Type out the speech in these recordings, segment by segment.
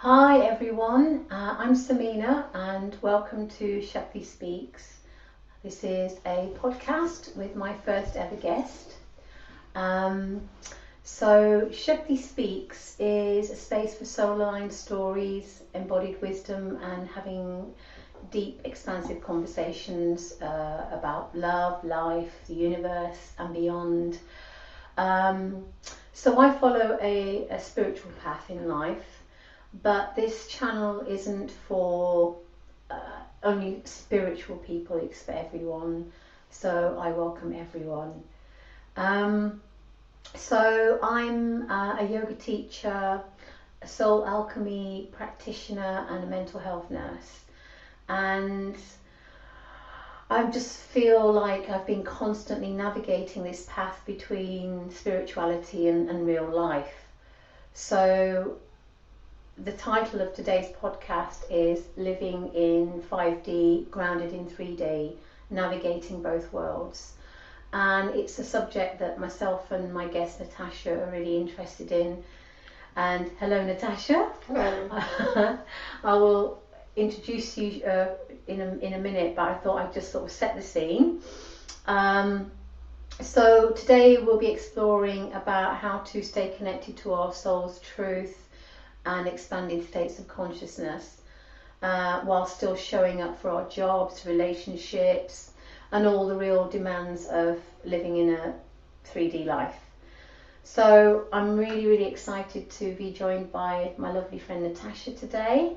Hi everyone, I'm Samina and welcome to Shakti Speaks. This is a podcast with my first ever guest. So Shakti Speaks is a space for soul-aligned stories, embodied wisdom and having deep, expansive conversations about love, life, the universe and beyond. So I follow a spiritual path in life. But this channel isn't for only spiritual people, it's for everyone. So I welcome everyone. So I'm a yoga teacher, a soul alchemy practitioner and a mental health nurse. And I just feel like I've been constantly navigating this path between spirituality and real life. So the title of today's podcast is Living in 5D, Grounded in 3D, Navigating Both Worlds. And it's a subject that myself and my guest Natasha are really interested in. And hello Natasha. Hello. I will introduce you in a minute, but I thought I'd just sort of set the scene. So today we'll be exploring about how to stay connected to our soul's truth and expanding states of consciousness while still showing up for our jobs, relationships and all the real demands of living in a 3D life. So I'm really excited to be joined by my lovely friend Natasha today.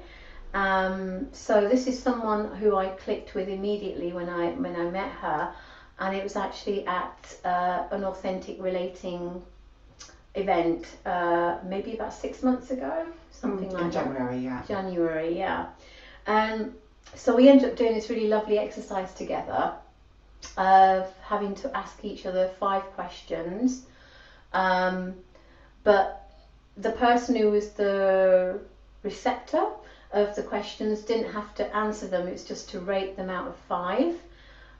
So this is someone who I clicked with immediately when I met her, and it was actually at an authentic relating event maybe about 6 months ago, something like that. January, yeah. And so we ended up doing this really lovely exercise together of having to ask each other 5 questions, but the person who was the receptor of the questions didn't have to answer them, it's just to rate them out of 5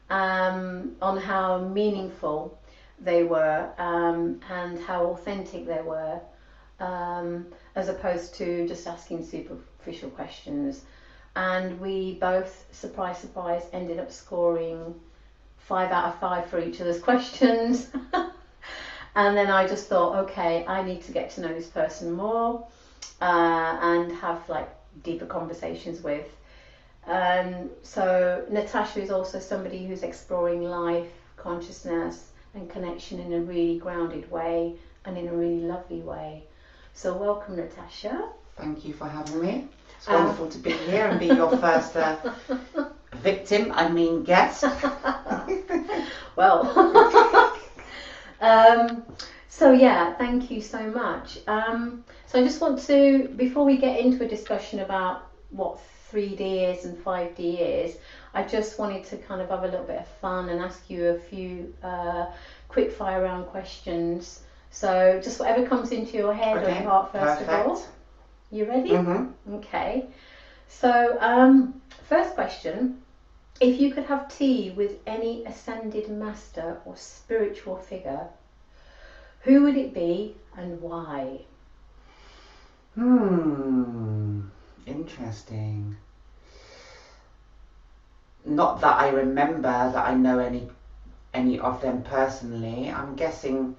on how meaningful they were and how authentic they were, as opposed to just asking superficial questions. And we both, surprise, ended up scoring 5 out of 5 for each other's questions. And then I just thought, okay, I need to get to know this person more and have like deeper conversations with. So Natasha is also somebody who's exploring life, consciousness and connection in a really grounded way and in a really lovely way. So welcome Natasha. Thank you for having me. It's wonderful to be here and be your first guest. Well, so yeah, thank you so much. So I just want to, before we get into a discussion about what 3D is and 5D is, I just wanted to kind of have a little bit of fun and ask you a few quick fire round questions. So just whatever comes into your head or your heart first of all. You ready? Mm-hmm. Okay. So first question, if you could have tea with any ascended master or spiritual figure, who would it be and why? Interesting. Not that I remember that I know any of them personally. I'm guessing,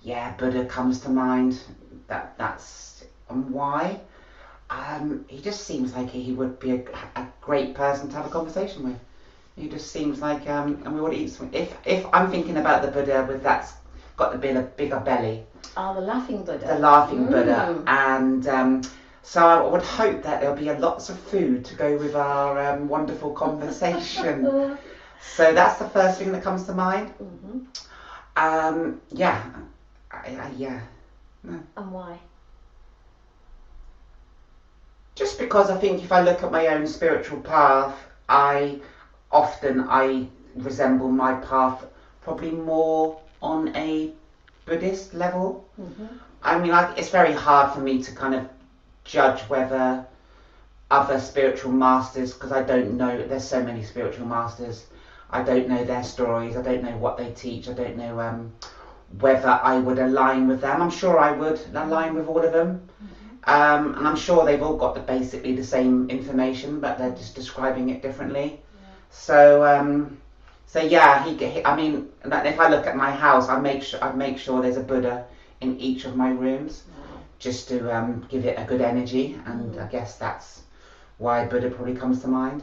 Buddha comes to mind. That's why. He just seems like he would be a great person to have a conversation with. He just seems like, and we want to eat some. If I'm thinking about the Buddha with that's got the bigger belly. The laughing Buddha. The laughing Buddha, and. So I would hope that there'll be lots of food to go with our wonderful conversation. So that's the first thing that comes to mind. Mm-hmm. No. And why? Just because I think if I look at my own spiritual path, I resemble my path probably more on a Buddhist level. Mm-hmm. I mean, it's very hard for me to kind of judge whether other spiritual masters, because I don't know, there's so many spiritual masters, I don't know their stories, I don't know what they teach, I don't know whether I would align with them. I'm sure I would align with all of them. And I'm sure they've all got basically the same information, but they're just describing it differently. Yeah. So yeah, I mean, if I look at my house, I make sure there's a Buddha in each of my rooms, Wow. just to give it a good energy, and I guess that's why Buddha probably comes to mind.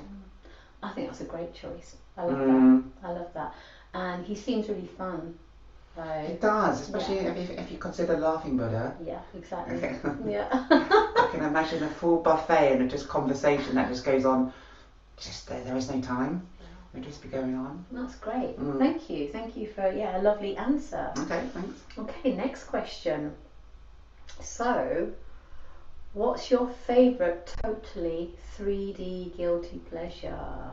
I think that's a great choice. I love that. I love that. And he seems really fun. So, It does, especially if you consider laughing Buddha. yeah, exactly. Yeah. I can imagine a full buffet and just conversation that just goes on. Just there is no time. It'll just be going on. That's great. Thank you. Thank you for a lovely answer. Okay, thanks. Okay, next question. So, what's your favourite totally 3D guilty pleasure?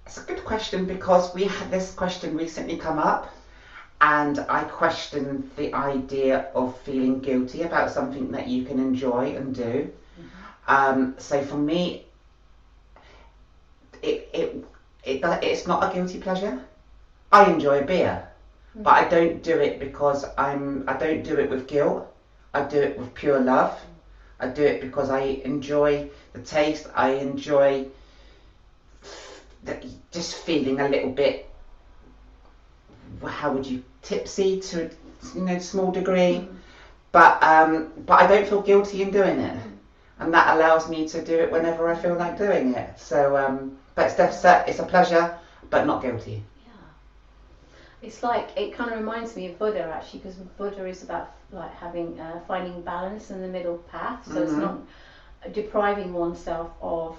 It's a good question, because we had this question recently come up, and I questioned the idea of feeling guilty about something that you can enjoy and do. So for me, it's not a guilty pleasure. I enjoy a beer, but I don't do it because I don't do it with guilt. I do it with pure love. I do it because I enjoy the taste. I enjoy just feeling a little bit, how would you, tipsy to a small degree, but I don't feel guilty in doing it, and that allows me to do it whenever I feel like doing it. So but it's a pleasure, but not guilty. It's like, it kind of reminds me of Buddha, actually, because Buddha is about like having finding balance in the middle path. So it's not depriving oneself of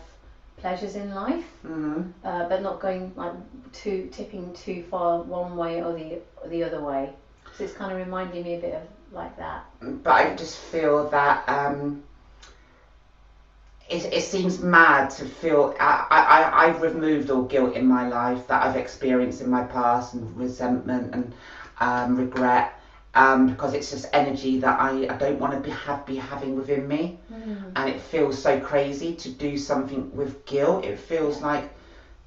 pleasures in life, but not going like tipping too far one way or the other way. So it's kind of reminding me a bit of like that. But I just feel that it seems mad to feel. I've removed all guilt in my life that I've experienced in my past, and resentment and regret, because it's just energy that I don't want to be having within me, and it feels so crazy to do something with guilt. It feels like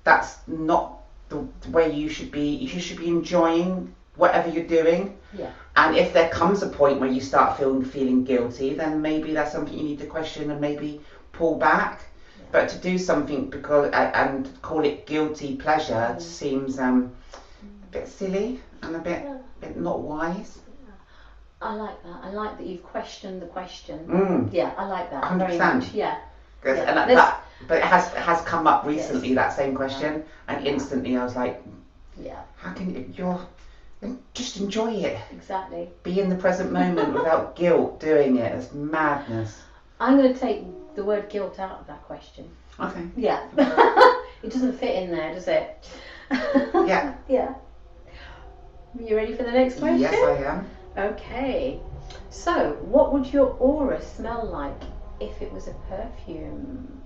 that's not the way you should be. You should be enjoying whatever you're doing. Yeah. And if there comes a point where you start feeling guilty, then maybe that's something you need to question and maybe pull back. But to do something because and call it guilty pleasure seems a bit silly and a bit not wise. I like that. I like that you've questioned the question. Yeah, I like that 100%. very much. Yeah. And but it has come up recently, that same question, and instantly I was like, how can you just enjoy it? Exactly. Be in the present moment without guilt doing it. It's madness. I'm going to take the word guilt out of that question. Okay. Yeah. It doesn't fit in there, does it? Yeah. Yeah. You ready for the next question? Yes, I am. Okay. So, what would your aura smell like if it was a perfume?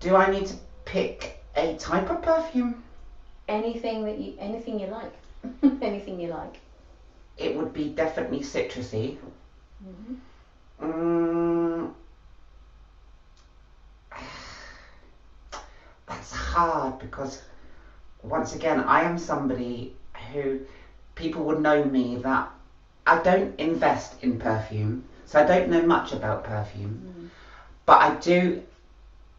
Do I need to pick a type of perfume? Anything you like. Anything you like. It would be definitely citrusy. That's hard, because once again, I am somebody who people would know me that I don't invest in perfume, so I don't know much about perfume, but I do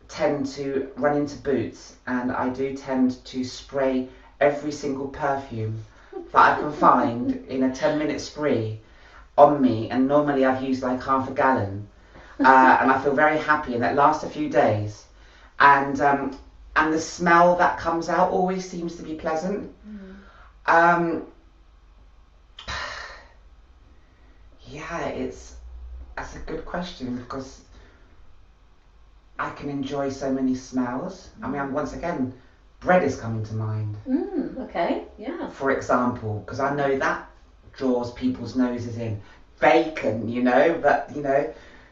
tend to run into Boots, and I do tend to spray every single perfume that I can find in a 10-minute spree on me, and normally I've used like half a gallon, and I feel very happy, and that lasts a few days, and the smell that comes out always seems to be pleasant. That's a good question, because I can enjoy so many smells. I mean, once again, bread is coming to mind. Okay, yeah. For example, because I know that draws people's noses in. Bacon, but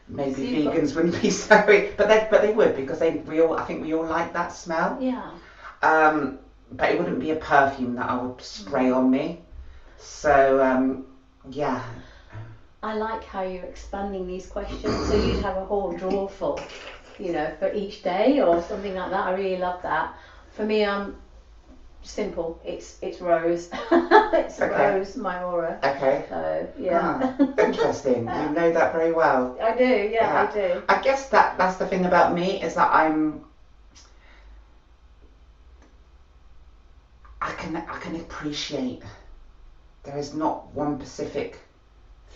maybe vegans wouldn't be so, but they would, because I think we all like that smell. Yeah. But it wouldn't be a perfume that I would spray on me. So yeah. I like how you're expanding these questions, so you'd have a whole drawer full, for each day or something like that. I really love that. For me, simple. It's rose. It's Okay. rose, my aura. Okay. So yeah. Interesting. You know that very well. I do. Yeah, Yeah. I do. I guess that's the thing about me, is that I can appreciate. There is not one specific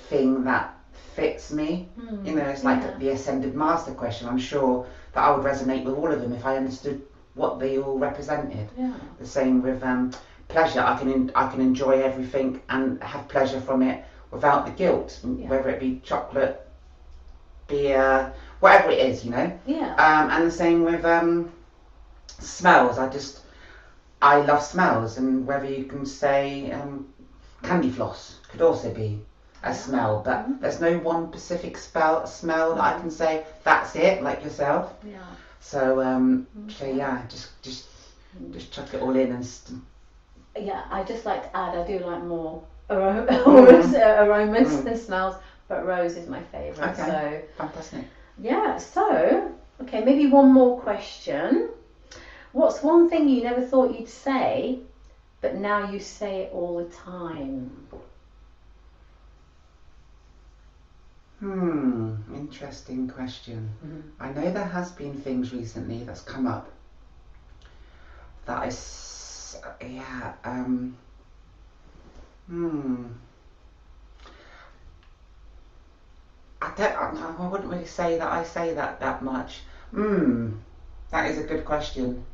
thing that fits me. You know, it's like the ascended master question. I'm sure that I would resonate with all of them if I understood what they all represented. Yeah. The same with pleasure. I can enjoy everything and have pleasure from it without the guilt, whether it be chocolate, beer, whatever it is, you know. Yeah. And the same with smells. I love smells, and whether you can say candy floss could also be a smell, but there's no one specific smell that I can say that's it, like yourself. Yeah. So so yeah, just chuck it all in and. Yeah, I just like to add. I do like more aromas and smells, but rose is my favourite. Okay. So Fantastic. yeah. So okay, maybe one more question. What's one thing you never thought you'd say, but now you say it all the time? Interesting question. I know there has been things recently that's come up that yeah, I wouldn't really say that I say that much. That is a good question.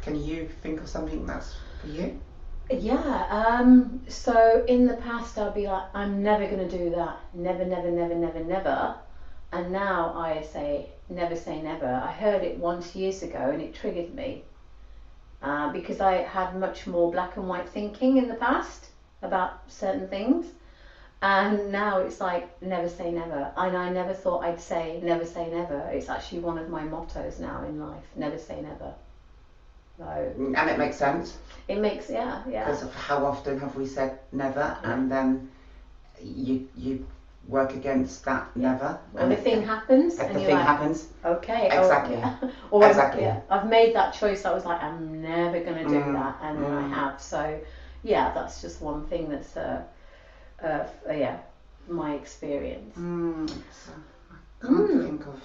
Can you think of something that's for you? Yeah, so in the past I'd be like, I'm never going to do that. Never, never, never, never, never. And now I say never. I heard it once years ago and it triggered me because I had much more black and white thinking in the past about certain things. And now it's like, never say never. And I never thought I'd say never. It's actually one of my mottos now in life, never say never. So, and it makes sense. It makes, yeah. Because of how often have we said never, and then you work against that never. Or the thing happens. If and the you're thing like, happens. Okay. Exactly. Or Exactly. I've made that choice. I was like, I'm never going to do that, and then I have. So, yeah, that's just one thing that's, my experience. I can't think of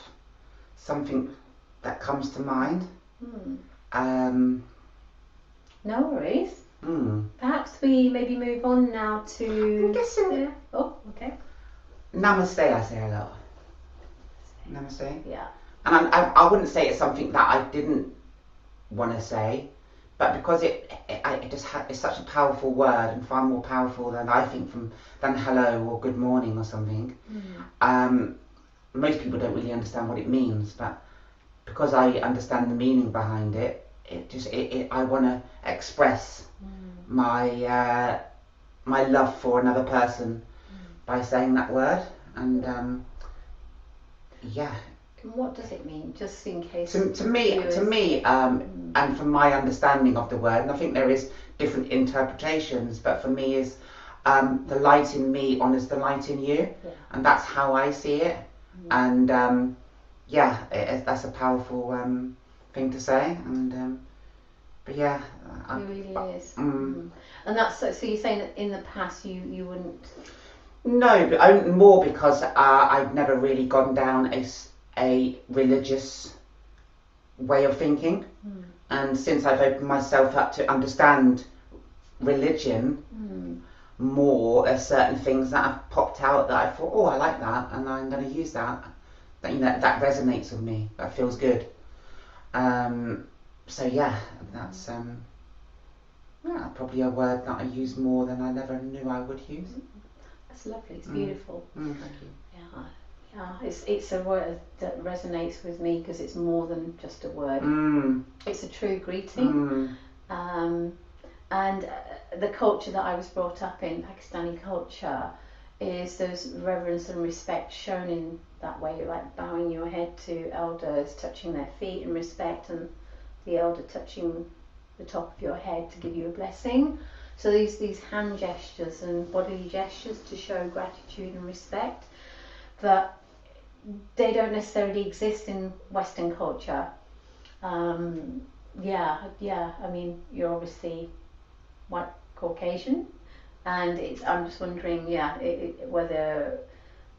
something that comes to mind. No worries. Perhaps we maybe move on now to. I'm guessing. Yeah. Oh, okay. Namaste, I say a lot. Namaste. Yeah. And I wouldn't say it's something that I didn't want to say, but because it's such a powerful word, and far more powerful than I think than hello or good morning or something. Most people don't really understand what it means, but because I understand the meaning behind it, I want to express my my love for another person by saying that word, and yeah. What does it mean? Just in case. To me, and from my understanding of the word, and I think there is different interpretations, but for me is the light in me honours the light in you, and that's how I see it. And that's a powerful thing to say, and but yeah, it really is. And that's so you're saying that in the past you wouldn't. No, but more because I've never really gone down a religious way of thinking, and since I've opened myself up to understand religion more, certain things that have popped out that I thought, oh, I like that, and I'm going to use that. That resonates with me. That feels good. So yeah, that's probably a word that I use more than I never knew I would use. That's lovely. It's beautiful. Thank you. Yeah, it's a word that resonates with me because it's more than just a word. It's a true greeting. And the culture that I was brought up in, Pakistani culture, is there's reverence and respect shown in that way, like bowing your head to elders, touching their feet in respect, and the elder touching the top of your head to give you a blessing. So these hand gestures and bodily gestures to show gratitude and respect, that they don't necessarily exist in Western culture. yeah. I mean, you're obviously white Caucasian, and I'm just wondering, whether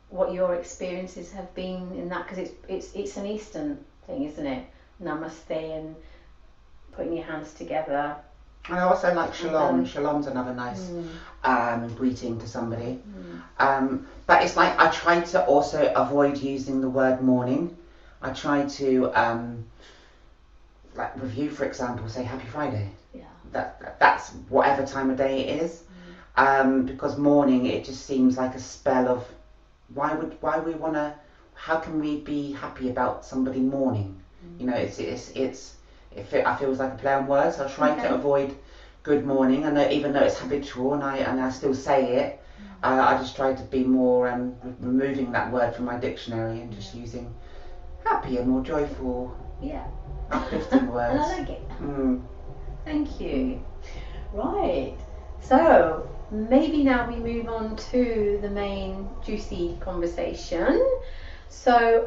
what your experiences have been in that, because it's an Eastern thing, isn't it? Namaste and putting your hands together. I also like shalom. Um, Shalom's another nice greeting to somebody. mm, But it's like I try to also avoid using the word morning. I try to, like review, for example, say Happy Friday. yeah. That's whatever time of day it is. Because morning, it just seems like a spell of why we want to, how can we be happy about somebody mourning? You know, it feels like a play on words. So I try to avoid good morning, and even though it's habitual and I still say it, I just try to be more removing that word from my dictionary and just using happier, more joyful, uplifting words. And I like it. Thank you. Mm. Right. So maybe now we move on to the main juicy conversation. So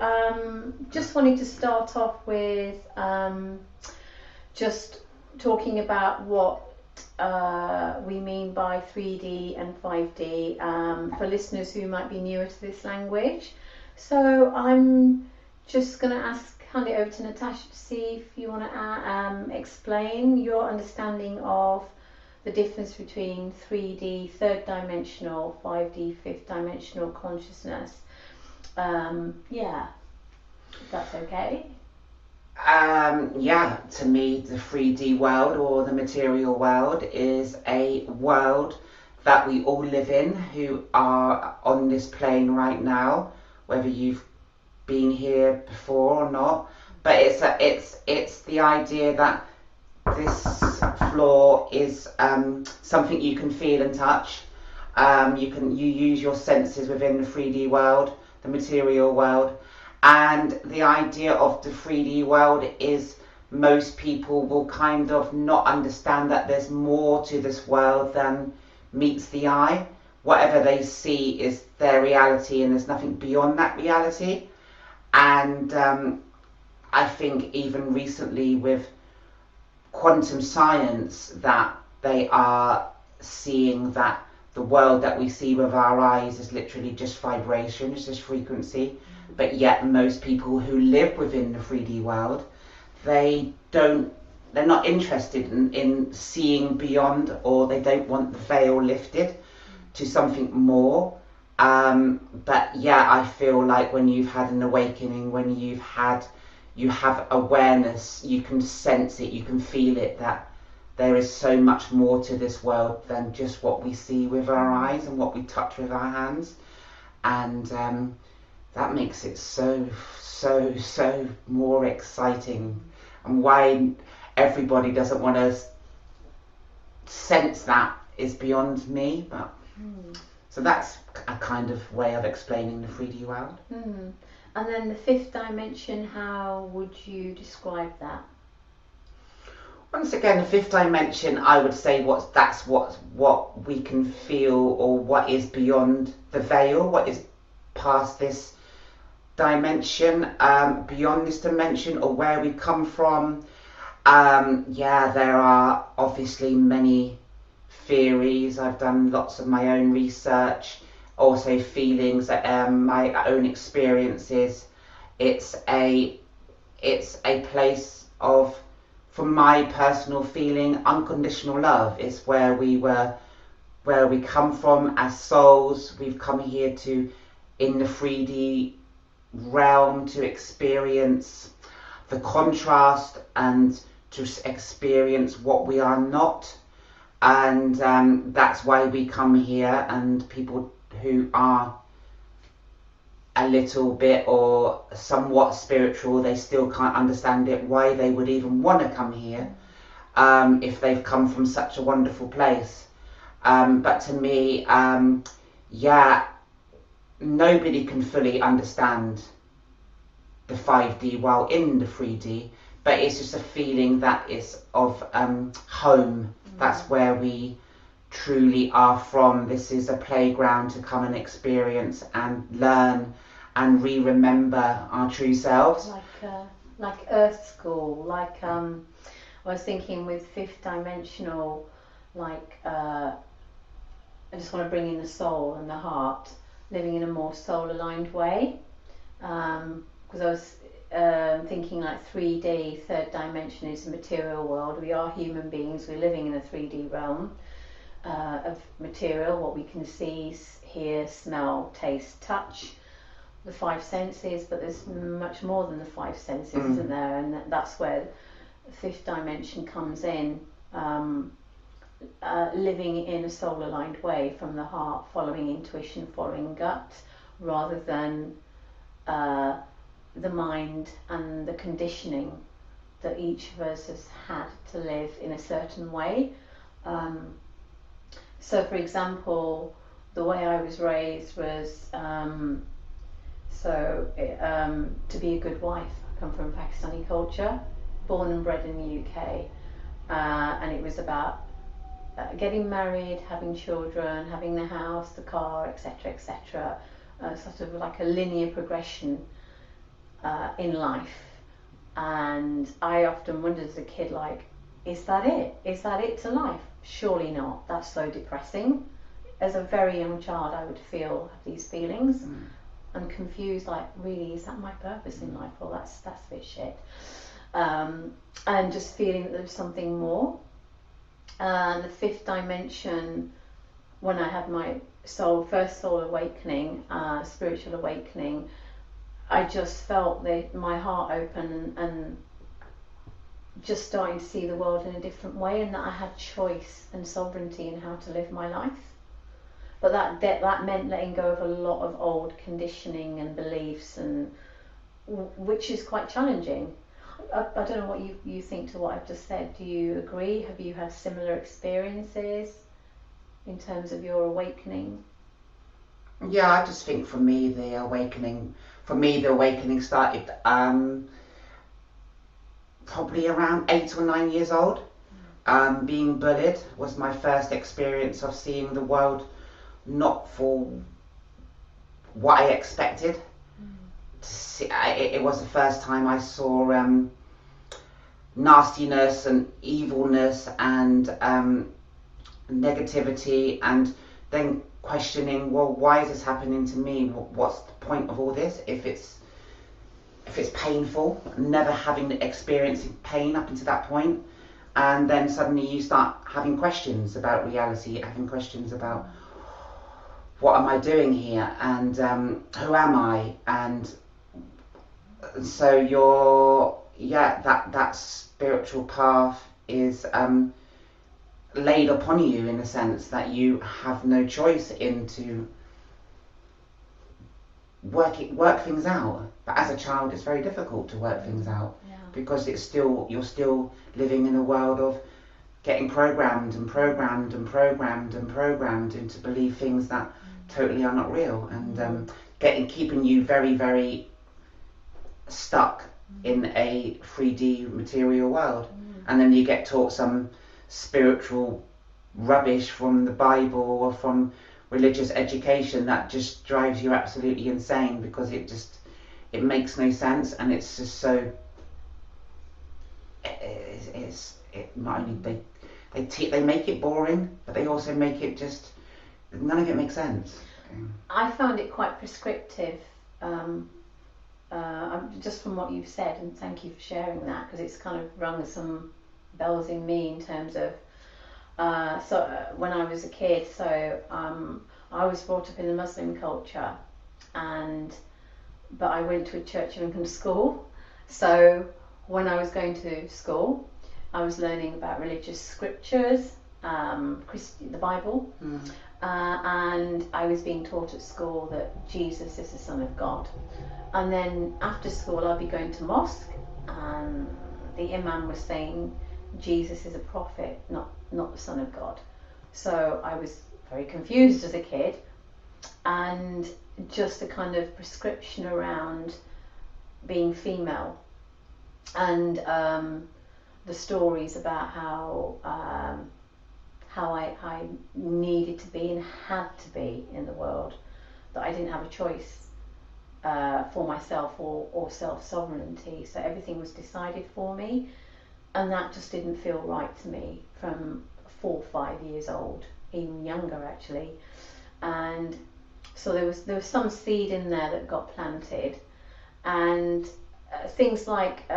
just wanted to start off with just talking about what we mean by 3D and 5D for listeners who might be newer to this language. So I'm just going to hand it over to Natasha to see if you want to explain your understanding of the difference between 3D, third dimensional, 5D, fifth dimensional consciousness. If that's okay. To me, the 3D world or the material world is a world that we all live in who are on this plane right now, whether you've been here before or not. But it's the idea that this floor is something you can feel and touch. You use your senses within the 3D world, the material world. And the idea of the 3D world is most people will kind of not understand that there's more to this world than meets the eye. Whatever they see is their reality, and there's nothing beyond that reality. And I think even recently with quantum science, that they are seeing that the world that we see with our eyes is literally just vibration, it's just frequency. But yet most people who live within the 3D world, they're not interested in seeing beyond, or they don't want the veil lifted to something more. I feel like when you've had an awakening, when you have awareness, you can sense it, you can feel it, that there is so much more to this world than just what we see with our eyes and what we touch with our hands. And that makes it so more exciting, and why everybody doesn't want to sense that is beyond me. But so that's a kind of way of explaining the 3D world. And then the fifth dimension, how would you describe that? Once again, the fifth dimension, I would say that's what we can feel, or what is beyond the veil, what is past this dimension, beyond this dimension, or where we come from. There are obviously many theories. I've done lots of my own research, also feelings, my own experiences. It's a place of, from my personal feeling, unconditional love. Is where we come from as souls. We've come here to, in the 3D realm, to experience the contrast and to experience what we are not. And that's why we come here. And people who are a little bit or somewhat spiritual, they still can't understand it, why they would even want to come here if they've come from such a wonderful place. But to me, nobody can fully understand the 5D while in the 3D, but it's just a feeling that is of home. That's where we truly are from. This is a playground to come and experience and learn and remember our true selves. Like Earth School, like I was thinking with fifth dimensional, like I just want to bring in the soul and the heart, living in a more soul-aligned way. Because I was thinking like 3D, third dimension is the material world. We are human beings. We're living in a 3D realm of material, what we can see, hear, smell, taste, touch, the five senses. But there's much more than the five senses, isn't there? And that's where the fifth dimension comes in. Living in a soul-aligned way from the heart, following intuition, following gut, rather than the mind and the conditioning that each of us has had to live in a certain way. So, for example, the way I was raised was to be a good wife. I come from Pakistani culture, born and bred in the UK, and it was about getting married, having children, having the house, the car, etc., etc. Sort of like a linear progression in life. And I often wondered as a kid, like, is that it? Is that it to life? Surely not. That's so depressing. As a very young child, I would have these feelings and confused, like, really, is that my purpose in life? Well, that's a bit shit. And just feeling that there was something more. And the fifth dimension, when I had my first soul awakening, spiritual awakening, I just felt my heart open and just starting to see the world in a different way, and that I had choice and sovereignty in how to live my life. But that meant letting go of a lot of old conditioning and beliefs, and which is quite challenging. I don't know what you think to what I've just said. Do you agree? Have you had similar experiences in terms of your awakening? Yeah, I just think for me the awakening started probably around 8 or 9 years old. Being bullied was my first experience of seeing the world not for what I expected. It was the first time I saw nastiness and evilness and negativity, and then questioning, well, why is this happening to me? What's the point of all this if it's painful? Never having experienced pain up until that point, and then suddenly you start having questions about reality, having questions about what am I doing here, and who am I, and so that spiritual path is laid upon you in the sense that you have no choice to work things out. But as a child, it's very difficult to work things out, because you're still living in a world of getting programmed into believe things that totally are not real, and keeping you very, very stuck in a 3D material world. And then you get taught some spiritual rubbish from the Bible or from religious education that just drives you absolutely insane, because it makes no sense, and it's just so not only they make it boring, but they also make it just none of it makes sense. I found it quite prescriptive, just from what you've said, and thank you for sharing that, because it's kind of rung some bells in me in terms of when I was a kid. So I was brought up in the Muslim culture, but I went to a Church of England school. So when I was going to school, I was learning about religious scriptures, the Bible, and I was being taught at school that Jesus is the Son of God. And then after school, I'd be going to mosque, and the imam was saying Jesus is a prophet, not the Son of God. So I was very confused as a kid, and just a kind of prescription around being female, and the stories about how I needed to be and had to be in the world, that I didn't have a choice for myself or self-sovereignty. So everything was decided for me, and that just didn't feel right to me from 4 or 5 years old, even younger actually. And so there was some seed in there that got planted, and things like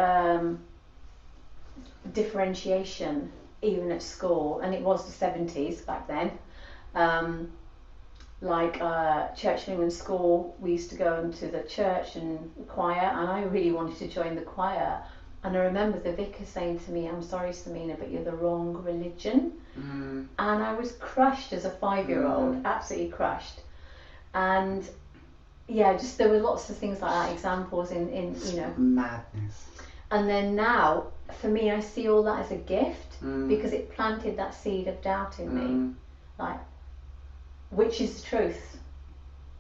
differentiation even at school, and it was the 70s back then. Church England school, we used to go into the church and choir, and I really wanted to join the choir. And I remember the vicar saying to me, "I'm sorry, Samina, but you're the wrong religion." And I was crushed as a 5-year-old, absolutely crushed. And yeah, just there were lots of things like that, examples in madness. And then now, for me, I see all that as a gift, because it planted that seed of doubt in me. Like, which is the truth?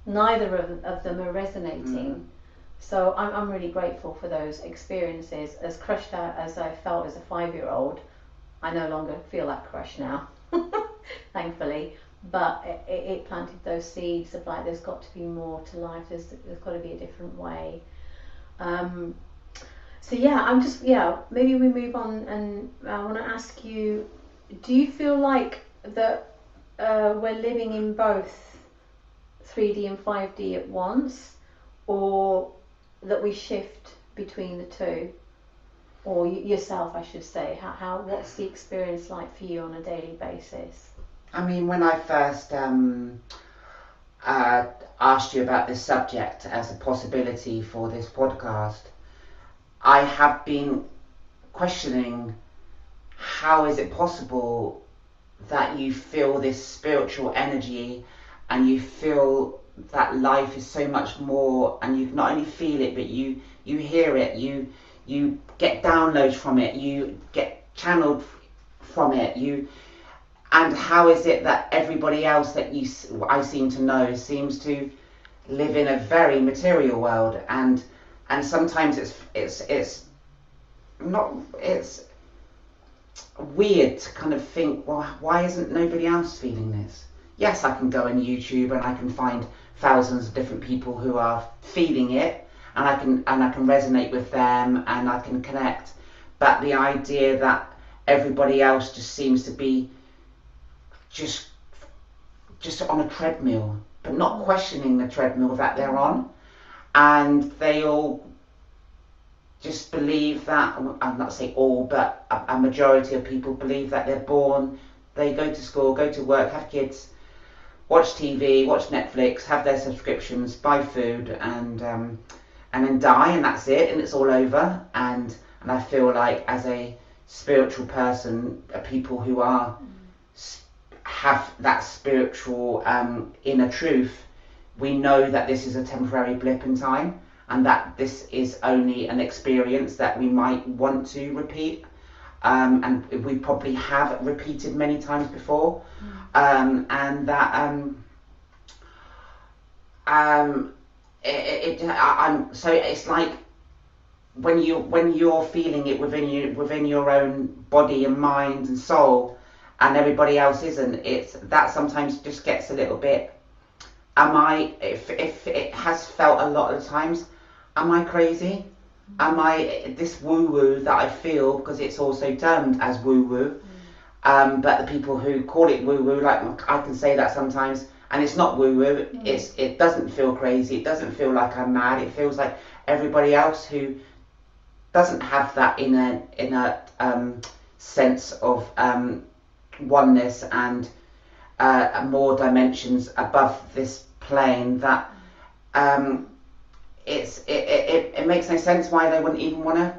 Neither of them are resonating. So I'm really grateful for those experiences. As crushed out as I felt as a 5-year-old, I no longer feel that crush now, thankfully. But it planted those seeds of like, there's got to be more to life. There's got to be a different way. So yeah, maybe we move on, and I want to ask you, do you feel like that we're living in both 3D and 5D at once, or that we shift between the two? Or yourself, I should say. What's the experience like for you on a daily basis? I mean, when I first asked you about this subject as a possibility for this podcast, I have been questioning, how is it possible that you feel this spiritual energy and you feel that life is so much more, and you not only feel it, but you hear it, you get downloads from it, you get channeled from it, and how is it that everybody else that I seem to know seems to live in a very material world, and sometimes it's weird to kind of think, well, why isn't nobody else feeling this? Yes, I can go on YouTube and I can find thousands of different people who are feeling it, and I can resonate with them and I can connect. But the idea that everybody else just seems to be just on a treadmill, but not questioning the treadmill that they're on, and they all just believe that, I'm not saying all, but a majority of people believe that they're born, they go to school, go to work, have kids, watch TV, watch Netflix, have their subscriptions, buy food, and then die, and that's it, and it's all over. And I feel like, as a spiritual person, people who have that spiritual inner truth, we know that this is a temporary blip in time, and that this is only an experience that we might want to repeat, and we probably have repeated many times before, and that so it's like when you're feeling it within your own body and mind and soul, and everybody else isn't, that sometimes just gets a little bit, if it has felt a lot of times, am I crazy? Am I this woo-woo that I feel, because it's also termed as woo-woo, but the people who call it woo-woo, like I can say that sometimes, and it's not woo-woo, it doesn't feel crazy, it doesn't feel like I'm mad, it feels like everybody else who doesn't have that inner sense of oneness and more dimensions above this plane, that it makes no sense why they wouldn't even want to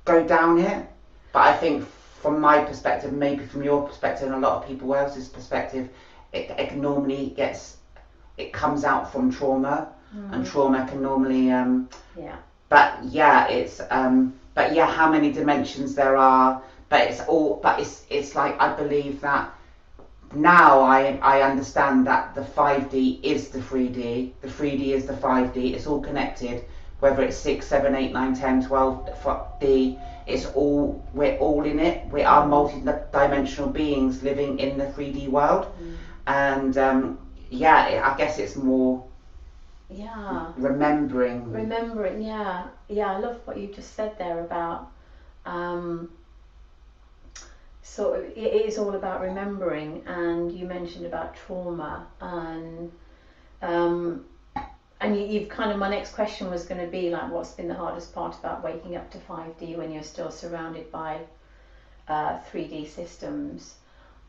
go down it. But I think from my perspective, maybe from your perspective and a lot of people else's perspective, it normally comes out from trauma, and trauma can normally but how many dimensions there are, but it's like, I believe that now I understand that the 5D is the 3D, the 3D is the 5D, it's all connected, whether it's 6, 7, 8, 9, 10, 12D, we're all in it, we are multi-dimensional beings living in the 3D world, and I guess it's more remembering, I love what you just said there about So it is all about remembering. And you mentioned about trauma, and you've kind of, my next question was going to be like, what's been the hardest part about waking up to 5D when you're still surrounded by 3D systems?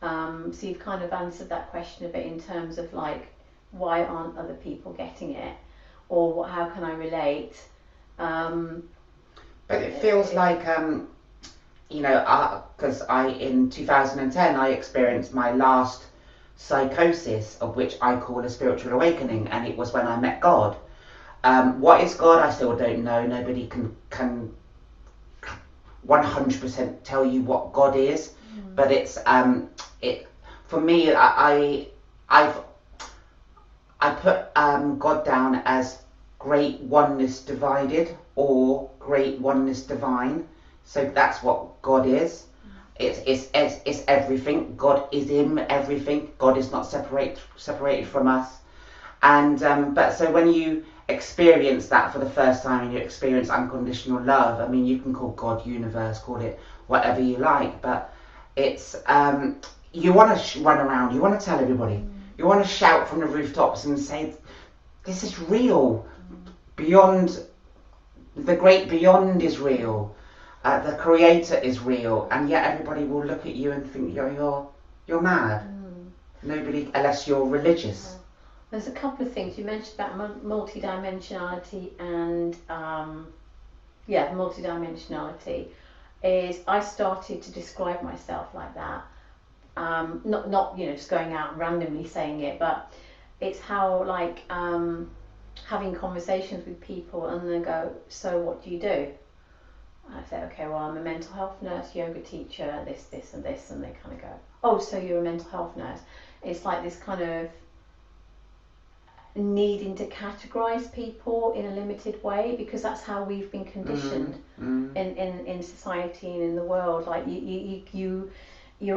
So you've kind of answered that question a bit in terms of like, why aren't other people getting it, or how can I relate? But it feels like, you know, because in 2010 I experienced my last psychosis, of which I call a spiritual awakening, and it was when I met God. What is God? I still don't know. Nobody can 100% tell you what God is, but it's it for me. I put God down as great oneness divided or great oneness divine. So that's what God is. It's everything. God is in everything. God is not separated from us. And but so when you experience that for the first time and you experience unconditional love, I mean, you can call God universe, call it whatever you like, but it's you want to run around, you want to tell everybody, you want to shout from the rooftops and say, this is real. Beyond, the great beyond is real. The creator is real, and yet everybody will look at you and think you're mad. Nobody, unless you're religious. There's a couple of things you mentioned about multidimensionality, and multidimensionality is, I started to describe myself like that. Not just going out randomly saying it, but it's how like having conversations with people and they go, so what do you do? I say, okay, well, I'm a mental health nurse, yoga teacher, this and this, and they kind of go, oh, so you're a mental health nurse. It's like this kind of needing to categorize people in a limited way, because that's how we've been conditioned in society and in the world. Like you're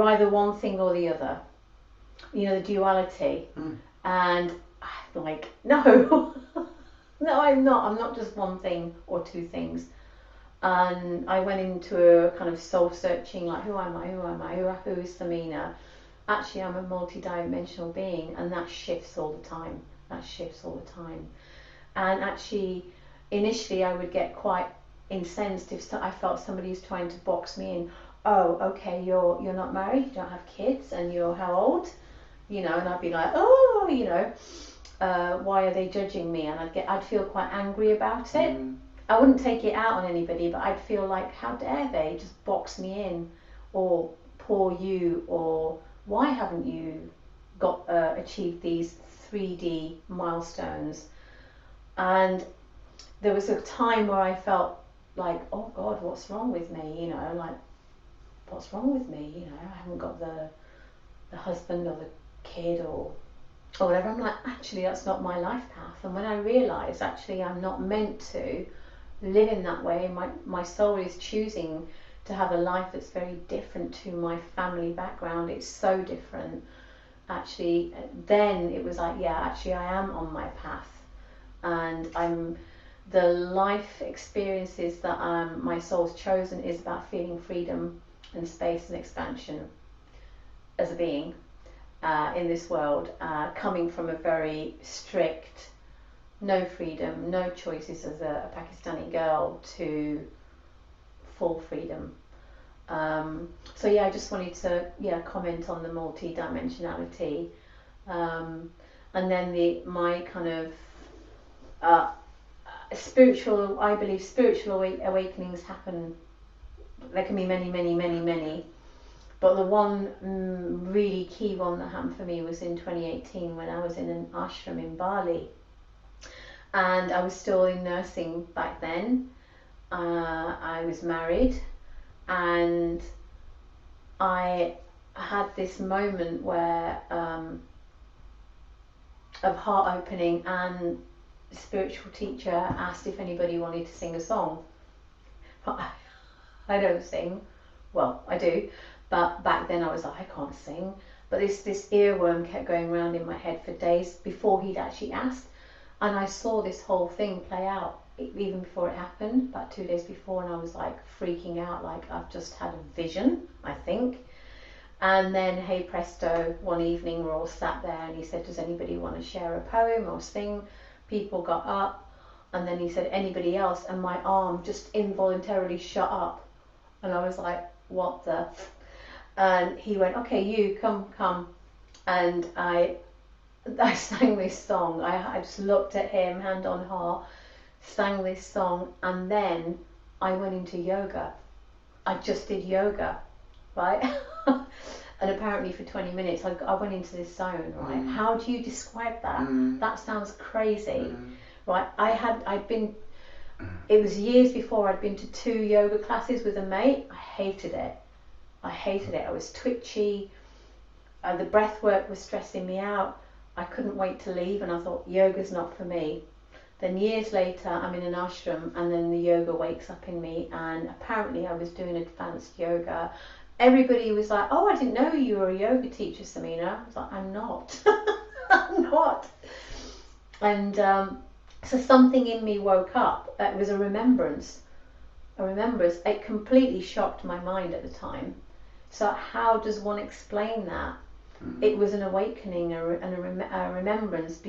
either one thing or the other, the duality. And I'm like, no. No, I'm not just one thing or two things. And I went into a kind of soul searching, like, who am I, who is Samina? Actually, I'm a multi-dimensional being, and that shifts all the time. And actually, initially I would get quite incensed if I felt somebody was trying to box me in. Oh, okay, you're not married, you don't have kids, and you're how old? And I'd be like, oh, why are they judging me? And I'd feel quite angry about it. I wouldn't take it out on anybody, but I'd feel like, how dare they just box me in, or poor you, or why haven't you got achieved these 3D milestones? And there was a time where I felt like, oh God, what's wrong with me? What's wrong with me? I haven't got the husband or the kid or whatever. I'm like, actually, that's not my life path. And when I realised, actually, I'm not meant to live in that way, my soul is choosing to have a life that's very different to my family background. It's so different. Actually, then it was like, yeah, actually I am on my path, and the life experiences that my soul's chosen is about feeling freedom and space and expansion as a being in this world, coming from a very strict, no freedom, no choices as a Pakistani girl, to full freedom. So yeah, I just wanted to comment on the multi-dimensionality, and then my kind of spiritual. I believe spiritual awakenings happen. There can be many, but the one really key one that happened for me was in 2018 when I was in an ashram in Bali, and I was still in nursing back then. I was married. And I had this moment where of heart opening, and the spiritual teacher asked if anybody wanted to sing a song. I don't sing, well, I do, but back then I was like, I can't sing. But this earworm kept going around in my head for days before he'd actually asked, and I saw this whole thing play out even before it happened, about 2 days before, and I was like freaking out, like I've just had a vision, I think. And then, hey presto, one evening we're all sat there and he said, does anybody want to share a poem or sing? People got up, and then he said, anybody else? And my arm just involuntarily shut up. And I was like, what the? And he went, okay, you come. And I sang this song. I just looked at him, hand on heart, sang this song, and then I went into yoga. I just did yoga, right? And apparently for 20 minutes I went into this zone, right? How do you describe that? That sounds crazy, right? It was years before I'd been to 2 yoga classes with a mate. I hated it. I was twitchy. The breath work was stressing me out. I couldn't wait to leave, and I thought, yoga's not for me. Then years later, I'm in an ashram, and then the yoga wakes up in me, and apparently I was doing advanced yoga. Everybody was like, oh, I didn't know you were a yoga teacher, Samina. I was like, I'm not. I'm not. And so something in me woke up. It was a remembrance. It completely shocked my mind at the time. So how does one explain that? It was an awakening and a remembrance,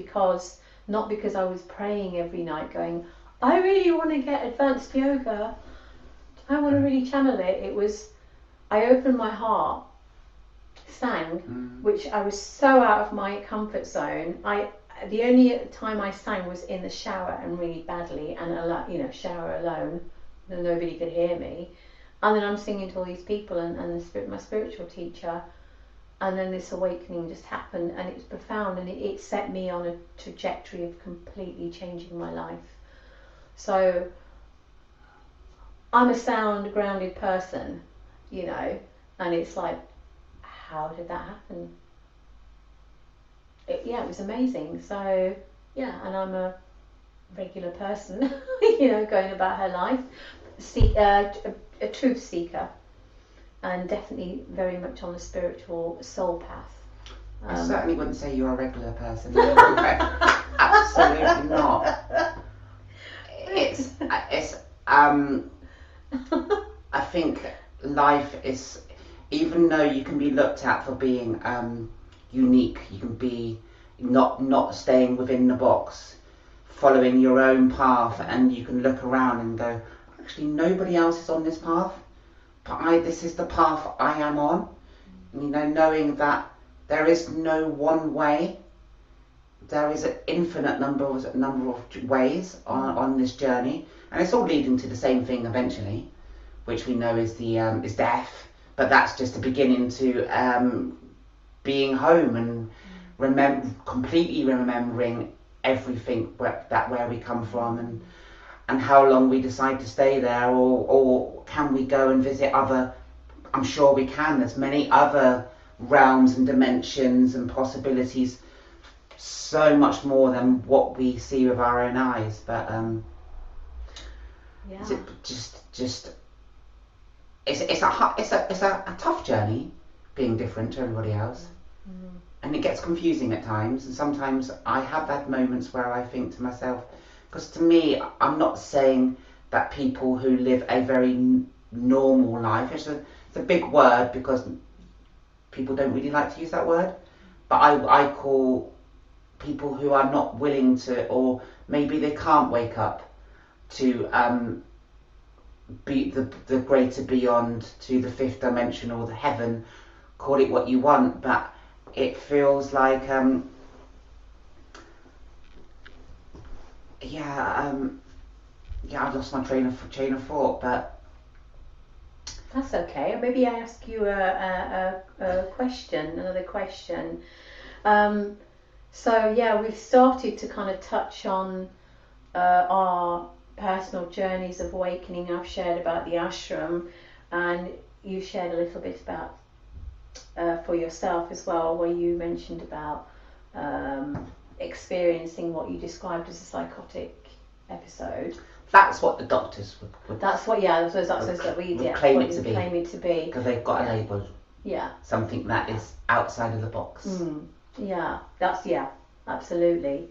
not because I was praying every night going, I really want to get advanced yoga. I want to really channel it. It was, I opened my heart, sang, which I was so out of my comfort zone. The only time I sang was in the shower, and really badly, and shower alone, and nobody could hear me. And then I'm singing to all these people and my spiritual teacher, and then this awakening just happened, and it was profound, and it set me on a trajectory of completely changing my life. So I'm a sound, grounded person, and it's like, how did that happen? It was amazing. So yeah, and I'm a regular person, going about her life, a truth seeker, and definitely very much on the spiritual soul path. I certainly wouldn't say you're a regular person. Absolutely not. I think life is, even though you can be looked at for being unique, you can be not staying within the box, following your own path, and you can look around and go, actually nobody else is on this path, but this is the path I am on. Knowing that there is no one way, there is an infinite number of ways on this journey, and it's all leading to the same thing eventually, which we know is is death. But that's just the beginning to being home and completely remembering everything where we come from, and how long we decide to stay there, or can we go and visit other. I'm sure we can. There's many other realms and dimensions and possibilities, so much more than what we see with our own eyes. But it's a tough journey, being different to everybody else, and it gets confusing at times. And sometimes I have had moments where I think to myself, because to me, I'm not saying that people who live a very normal life, it's a big word because people don't really like to use that word, but I call people who are not willing to, or maybe they can't wake up to be the greater beyond, to the fifth dimension or the heaven, call it what you want, but it feels like I lost my train of thought, but that's okay. Maybe I ask you another question. So yeah, we've started to kind of touch on our personal journeys of awakening. I've shared about the ashram, and you shared a little bit about for yourself as well, where you mentioned about experiencing what you described as a psychotic episode. That's what the doctors would that's what we claim it to be, because they've got a label. Yeah. Something that is outside of the box. Yeah, absolutely.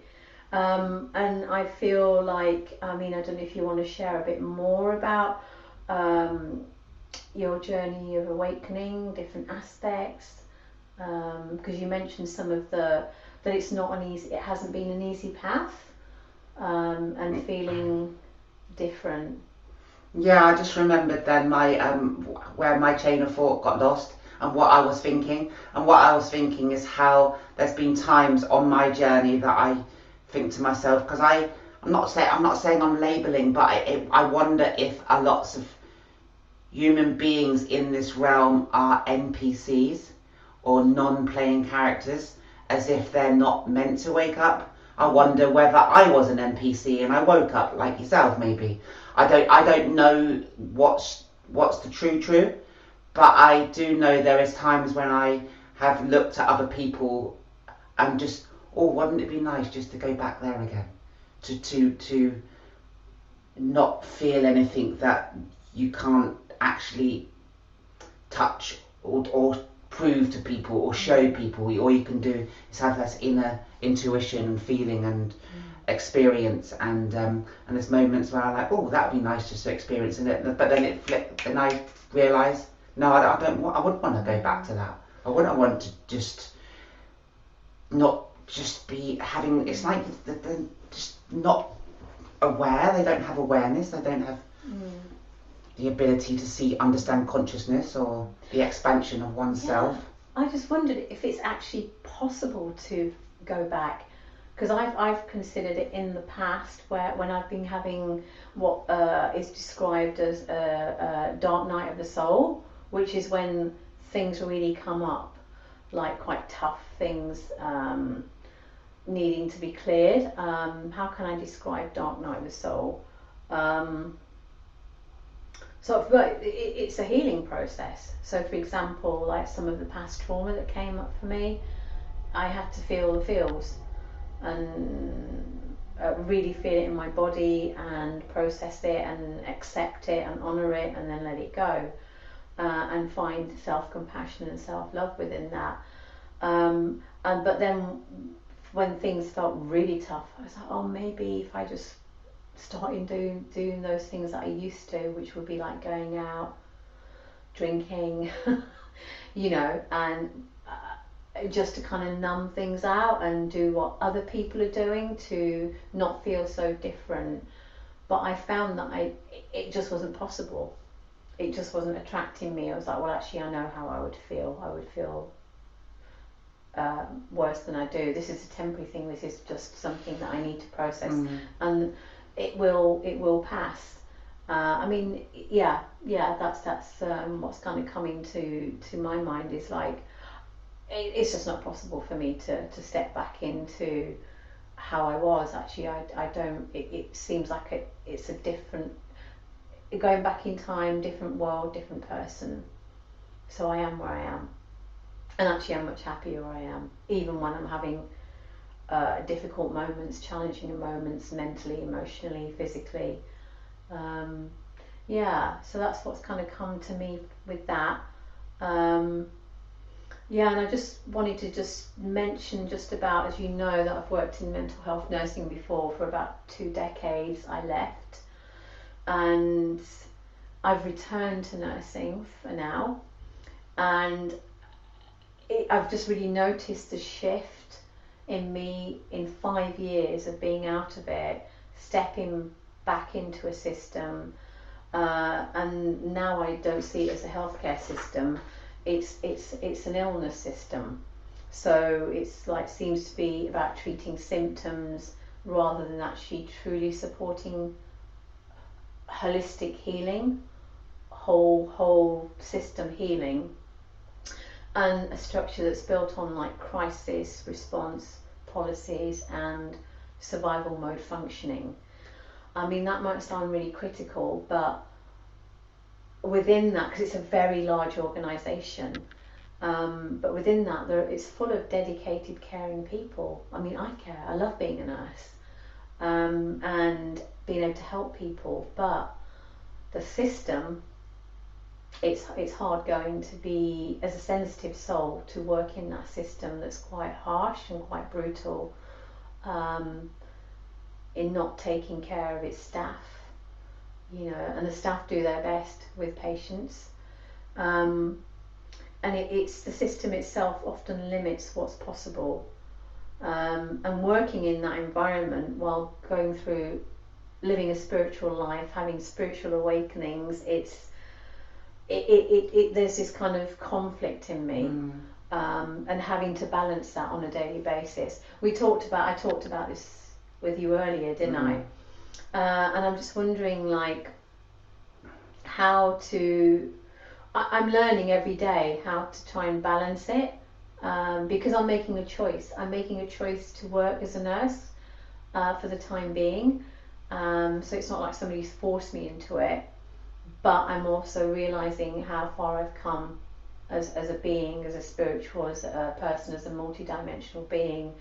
And I feel like, I mean, I don't know if you want to share a bit more about your journey of awakening, different aspects, because you mentioned some of that it's not an easy, it hasn't been an easy path, and feeling different. Yeah, I just remembered then my where my chain of thought got lost and what I was thinking. And what I was thinking is how there's been times on my journey that I think to myself, because I'm not saying I'm labeling, but I wonder if a lots of human beings in this realm are NPCs or non-playing characters, as if they're not meant to wake up. I wonder whether I was an NPC and I woke up like yourself, maybe. I don't know what's the true, but I do know there is times when I have looked at other people and just, oh, wouldn't it be nice just to go back there again, to not feel anything that you can't actually touch or prove to people or show people. All you can do is have this inner intuition, feeling, and experience. And there's moments where I'm like, oh, that would be nice just to experience it. But then it flipped, and I realise, no, I don't want. I wouldn't want to go back to that. I wouldn't want to just not just be having. It's like they're just not aware. They don't have awareness. They don't have the ability to understand consciousness or the expansion of oneself. Yeah. I just wondered if it's actually possible to go back, because I've considered it in the past, where when I've been having what is described as a dark night of the soul, which is when things really come up, like quite tough things needing to be cleared. How can I describe dark night of the soul? But it's a healing process. So, for example, like some of the past trauma that came up for me, I had to feel the feels and really feel it in my body and process it and accept it and honour it and then let it go, and find self-compassion and self-love within that. But then when things felt really tough, I was like, oh, maybe if I just starting doing those things that I used to, which would be like going out, drinking, and just to kind of numb things out and do what other people are doing to not feel so different. But I found that it just wasn't possible. It just wasn't attracting me. I was like, well, actually, I know how I would feel. I would feel worse than I do. This is a temporary thing. This is just something that I need to process. And it will pass. That's what's kind of coming to my mind, is like it's just not possible for me to step back into how I was. Actually, I don't. It seems like it's a different, going back in time, different world, different person. So I am where I am, and actually I'm much happier where I am, even when I'm having difficult moments, challenging moments, mentally, emotionally, physically. So that's what's kind of come to me with that. And I just wanted to just mention just about, as you know, that I've worked in mental health nursing before for about 2 decades. I left and I've returned to nursing for now, and I've just really noticed the shift in me in 5 years of being out of it, stepping back into a system, and now I don't see it as a healthcare system. It's an illness system. So it's like, seems to be about treating symptoms rather than actually truly supporting holistic healing, whole system healing, and a structure that's built on like crisis response policies and survival mode functioning. I mean, that might sound really critical, but within that, because it's a very large organisation, but within that, it's full of dedicated, caring people. I mean, I care. I love being a nurse, and being able to help people. But the system, it's hard going to be, as a sensitive soul, to work in that system that's quite harsh and quite brutal. in not taking care of its staff, and the staff do their best with patients. And it's the system itself often limits what's possible. And working in that environment while going through living a spiritual life, having spiritual awakenings, there's this kind of conflict in me, and having to balance that on a daily basis. I talked about this with you earlier, didn't I? And I'm just wondering, like, how to. I'm learning every day how to try and balance it, because I'm making a choice. I'm making a choice to work as a nurse for the time being. So it's not like somebody's forced me into it, but I'm also realizing how far I've come as a being, as a spiritual, as a person, as a multidimensional being,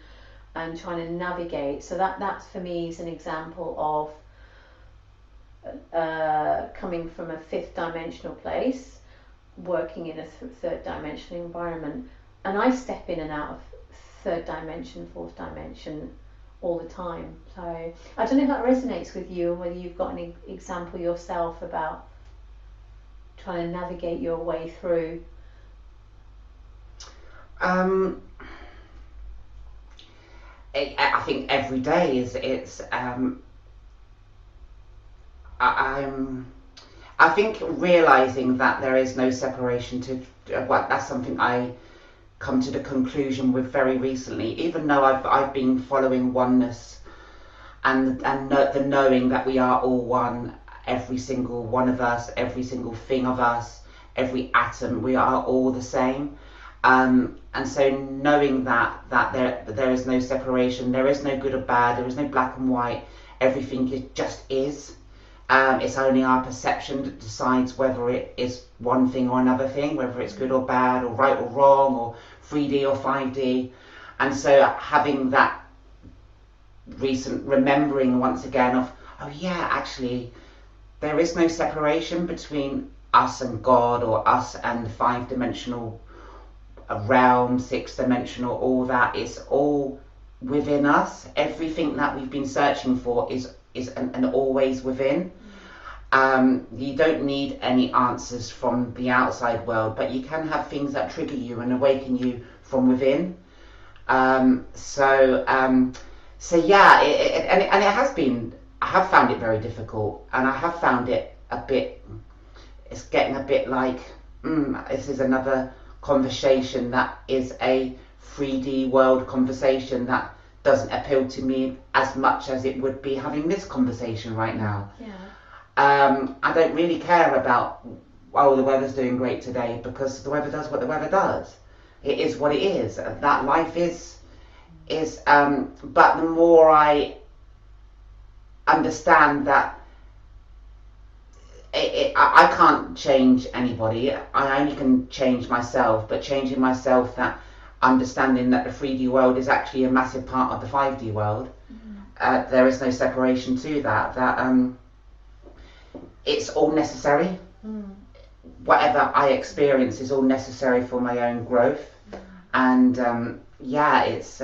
and trying to navigate. So that for me is an example of coming from a fifth dimensional place, working in a third dimensional environment, and I step in and out of third dimension, fourth dimension all the time. So I don't know if that resonates with you, or whether you've got an example yourself about trying to navigate your way through. I think every day I think realizing that there is no separation that's something I come to the conclusion with very recently, even though I've been following oneness and the knowing that we are all one, every single one of us, every single thing of us, every atom, we are all the same. And so knowing that there is no separation, there is no good or bad, there is no black and white, everything just is. It's only our perception that decides whether it is one thing or another thing, whether it's good or bad, or right or wrong, or 3D or 5D. And so having that recent remembering once again of, oh yeah, actually, there is no separation between us and God, or us and the 5-dimensional realm, 6-dimensional, all that is all within us. Everything that we've been searching for is and always within. You don't need any answers from the outside world, but you can have things that trigger you and awaken you from within. So yeah, and it has been. I have found it very difficult, and I have found it a bit. It's getting a bit like this is another conversation that is a 3D world conversation that doesn't appeal to me as much as it would be having this conversation right now. Yeah. I don't really care about, the weather's doing great today, because the weather does what the weather does. It is what it is. That life is. But the more I understand that I can't change anybody. I only can change myself. But changing myself, that understanding that the 3D world is actually a massive part of the 5D world. There is no separation to that. It's all necessary. Whatever I experience is all necessary for my own growth. And it's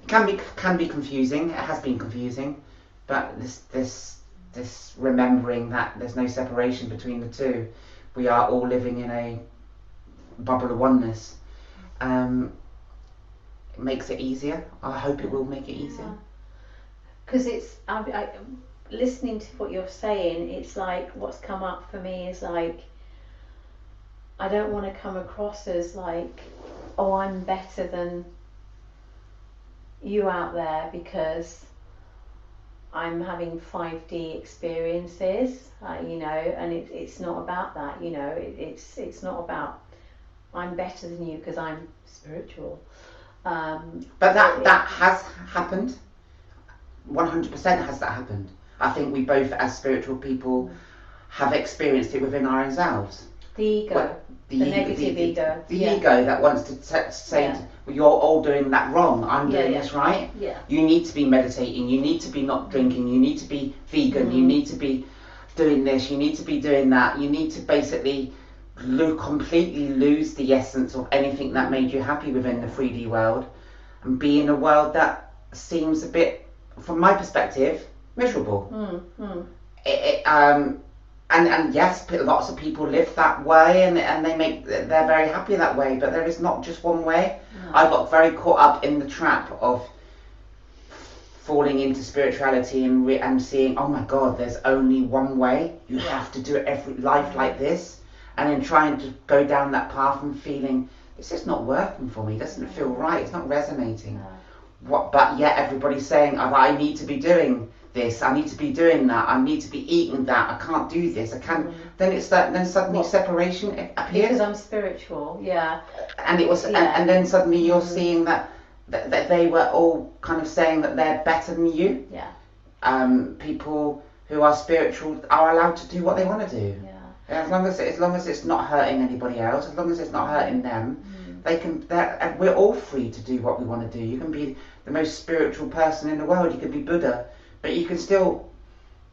can be confusing. It has been confusing, but this remembering that there's no separation between the two. We are all living in a bubble of oneness. It makes it easier. I hope it will make it easier. Because I listening to what you're saying, it's like what's come up for me is like, I don't want to come across as like, oh, I'm better than you out there because I'm having 5D experiences, and it's not about that, it's not about I'm better than you because I'm spiritual. But that has happened. 100% has that happened. I think we both, as spiritual people, have experienced it within ourselves. The ego, the negative ego. The ego that wants to say, well, you're all doing that wrong. I'm doing this right. Yeah. You need to be meditating. You need to be not drinking. You need to be vegan. You need to be doing this. You need to be doing that. You need to basically completely lose the essence of anything that made you happy within the 3D world and be in a world that seems a bit from my perspective, miserable. It, and yes, lots of people live that way, and they're very happy that way. But there is not just one way. I got very caught up in the trap of falling into spirituality and seeing, oh my God, there's only one way. You have to do it every life like this, and then trying to go down that path and feeling this is not working for me. It doesn't feel right. It's not resonating. But yet everybody's saying, oh, I need to be doing this, I need to be doing that, I need to be eating that, I can't do this, I can't. Then it's that. Then suddenly separation appears. Because I'm spiritual, And it was, and then suddenly you're seeing that they were all kind of saying that they're better than you. People who are spiritual are allowed to do what they want to do. As long as it's not hurting anybody else, as long as it's not hurting them, they can. We're all free to do what we want to do. You can be the most spiritual person in the world. You could be Buddha. But you can still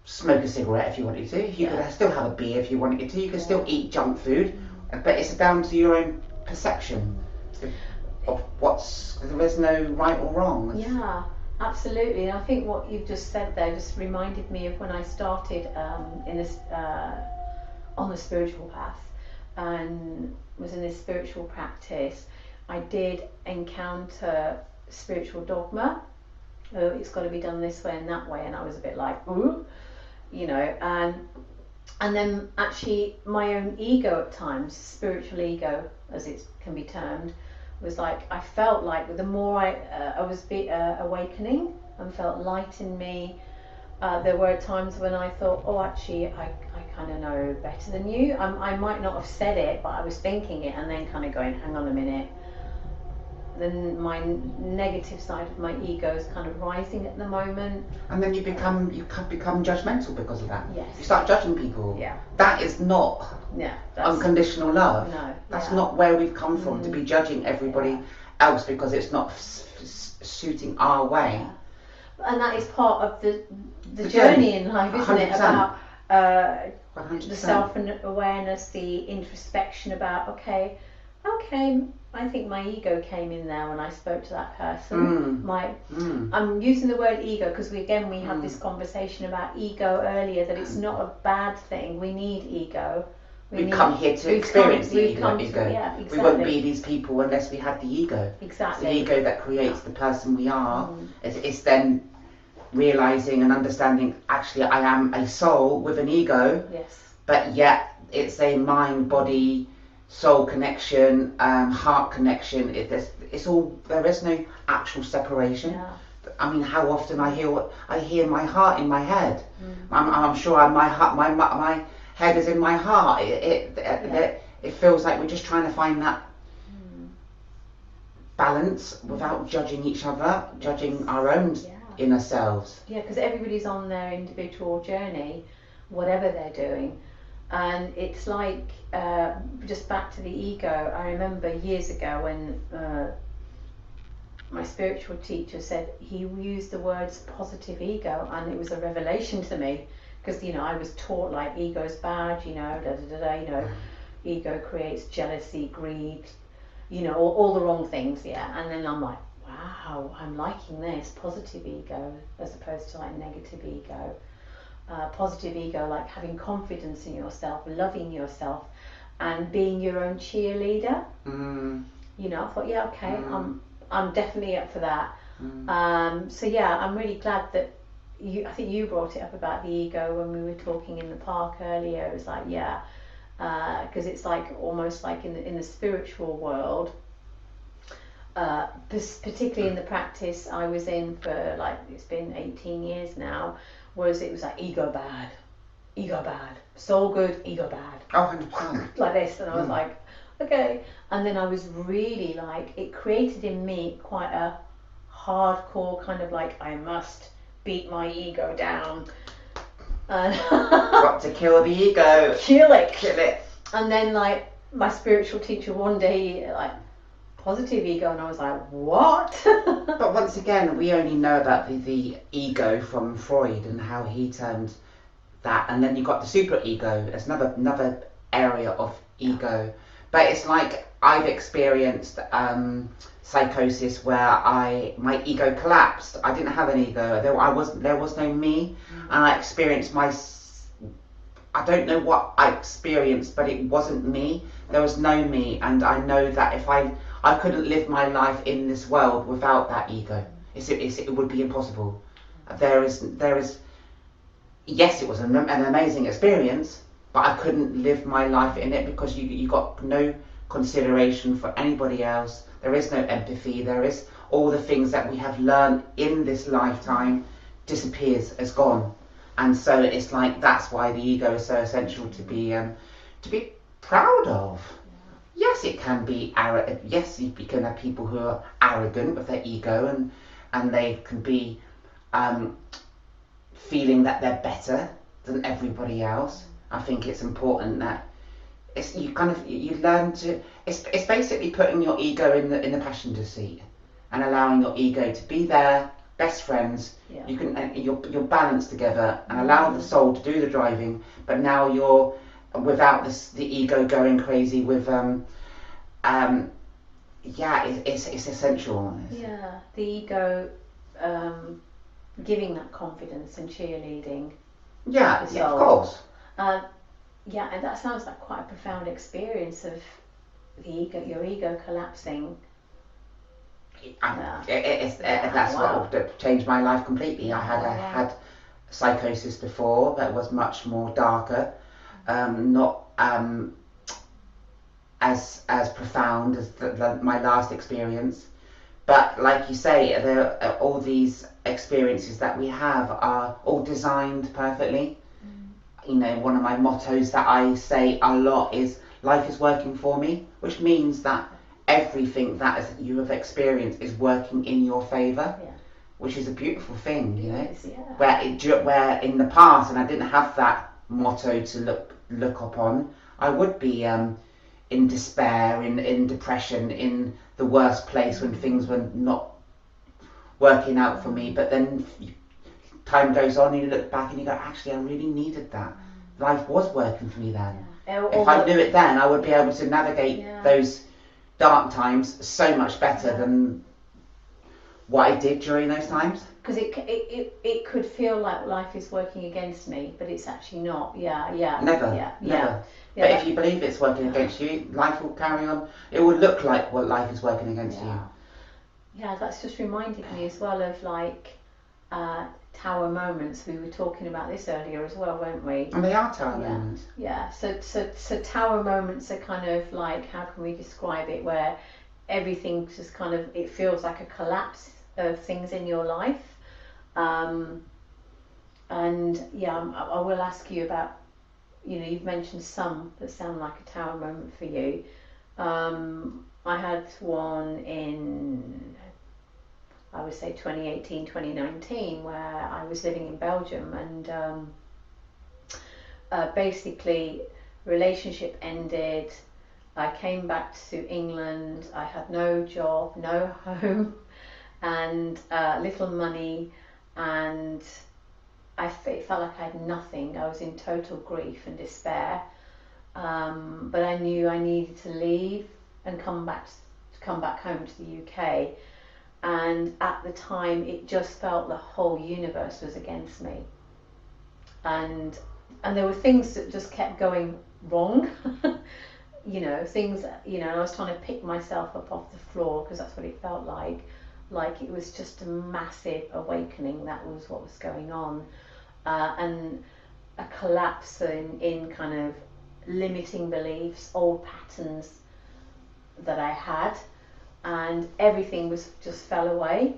smoke a cigarette if you wanted to. You could still have a beer if you wanted to. You can still eat junk food. But it's down to your own perception of there is no right or wrong. Yeah, absolutely. And I think what you've just said there just reminded me of when I started in this on the spiritual path and was in this spiritual practice. I did encounter spiritual dogma. Oh, it's got to be done this way and that way, and I was a bit like, ooh, and then actually my own ego at times, spiritual ego as it can be termed, was like, I felt like the more I was awakening and felt light in me, there were times when I thought, oh, actually I kind of know better than you. I might not have said it, but I was thinking it and then kind of going, hang on a minute. Then my negative side of my ego is kind of rising at the moment. And then you become judgmental because of that. Yes. You start judging people. Yeah. That is not unconditional love. No. That's not where we've come from, to be judging everybody else because it's not suiting our way. Yeah. And that is part of the journey in life, isn't 100%. It? About 100%. The self-awareness, the introspection about, okay, I think my ego came in there when I spoke to that person. I'm using the word ego because we had this conversation about ego earlier, that it's not a bad thing. We need ego. We've come here to experience the ego. Exactly. We won't be these people unless we have the ego. Exactly. It's the ego that creates the person we are. It's then realizing and understanding, actually I am a soul with an ego. Yes. But yet it's a mind, body, soul connection, heart connection. It's all. There is no actual separation. Yeah. I mean, how often I hear my heart in my head. I'm sure my head is in my heart. It feels like we're just trying to find that balance without judging each other, judging our own inner selves. Yeah, because everybody's on their individual journey, whatever they're doing. And it's like, just back to the ego, I remember years ago when my spiritual teacher said, he used the words positive ego, and it was a revelation to me, because I was taught like ego's bad, ego creates jealousy, greed, all the wrong things, and then I'm like, wow, I'm liking this, positive ego as opposed to like negative ego. Positive ego, like having confidence in yourself, loving yourself, and being your own cheerleader. I thought, I'm definitely up for that. I'm really glad that I think you brought it up about the ego when we were talking in the park earlier. It was like, because it's like almost like in the spiritual world, particularly in the practice I was in for like, it's been 18 years now. Whereas it was like ego bad, soul good, ego bad. Oh, 100%. Like this, and I was like, okay. And then I was really like, it created in me quite a hardcore kind of like, I must beat my ego down. Got to kill the ego. Kill it. And then like my spiritual teacher one day like, positive ego, and I was like, what? But once again, we only know about the ego from Freud and how he termed that, and then you've got the super ego as another area of ego. But it's like I've experienced psychosis where my ego collapsed. I didn't have an ego. There was no me, and I experienced I don't know what I experienced, but it wasn't me. There was no me, and I know that if I couldn't live my life in this world without that ego. It would be impossible. There is. Yes, it was an amazing experience, but I couldn't live my life in it because you got no consideration for anybody else. There is no empathy. There is all the things that we have learned in this lifetime disappears, is gone. And so it's like that's why the ego is so essential to be proud of. Yes, it can be arrogant. Yes, you can have people who are arrogant with their ego and they can be feeling that they're better than everybody else. I think it's important that you learn to. It's basically putting your ego in the passenger seat and allowing your ego to be there. Best friends, Yeah. You're balanced together and allow the soul to do the driving. But now you're without the ego going crazy with it's essential. Yeah, the ego giving that confidence and cheerleading. Yeah, the yeah, of soul. course. Yeah, and that sounds like quite a profound experience of your ego collapsing. That's Wow. what changed my life completely. I Wow. had psychosis before that was much more darker, not as profound as my last experience. But like you say, all these experiences that we have are all designed perfectly. One of my mottos that I say a lot is life is working for me, which means that everything that you have experienced is working in your favour, which is a beautiful thing, Where in the past, and I didn't have that motto to look upon, I would be in despair, in depression, in the worst place when things were not working out for me. But then time goes on and you look back and you go, actually I really needed that. Life was working for me then. If I knew it then, I would be able to navigate those dark times so much better than what I did during those times. Because it could feel like life is working against me, but it's actually not. Never. But if you believe it's working against you, life will carry on. It will look like what life is working against you. Yeah, that's just reminded me as well of tower moments. We were talking about this earlier as well, weren't we? And they are tower moments. Yeah. So tower moments are kind of like, how can we describe it? Where everything just kind of, it feels like a collapse of things in your life. And I will ask you about, you've mentioned some that sound like a tower moment for you. I had one in, I would say 2018, 2019, where I was living in Belgium and basically relationship ended. I came back to England. I had no job, no home, and little money, and it felt like I had nothing. I was in total grief and despair, but I knew I needed to leave and come back home to the UK. And at the time, it just felt the whole universe was against me, and there were things that just kept going wrong. Things. I was trying to pick myself up off the floor because that's what it felt like. Like it was just a massive awakening. That was what was going on, and a collapse in kind of limiting beliefs, old patterns that I had, and everything just fell away,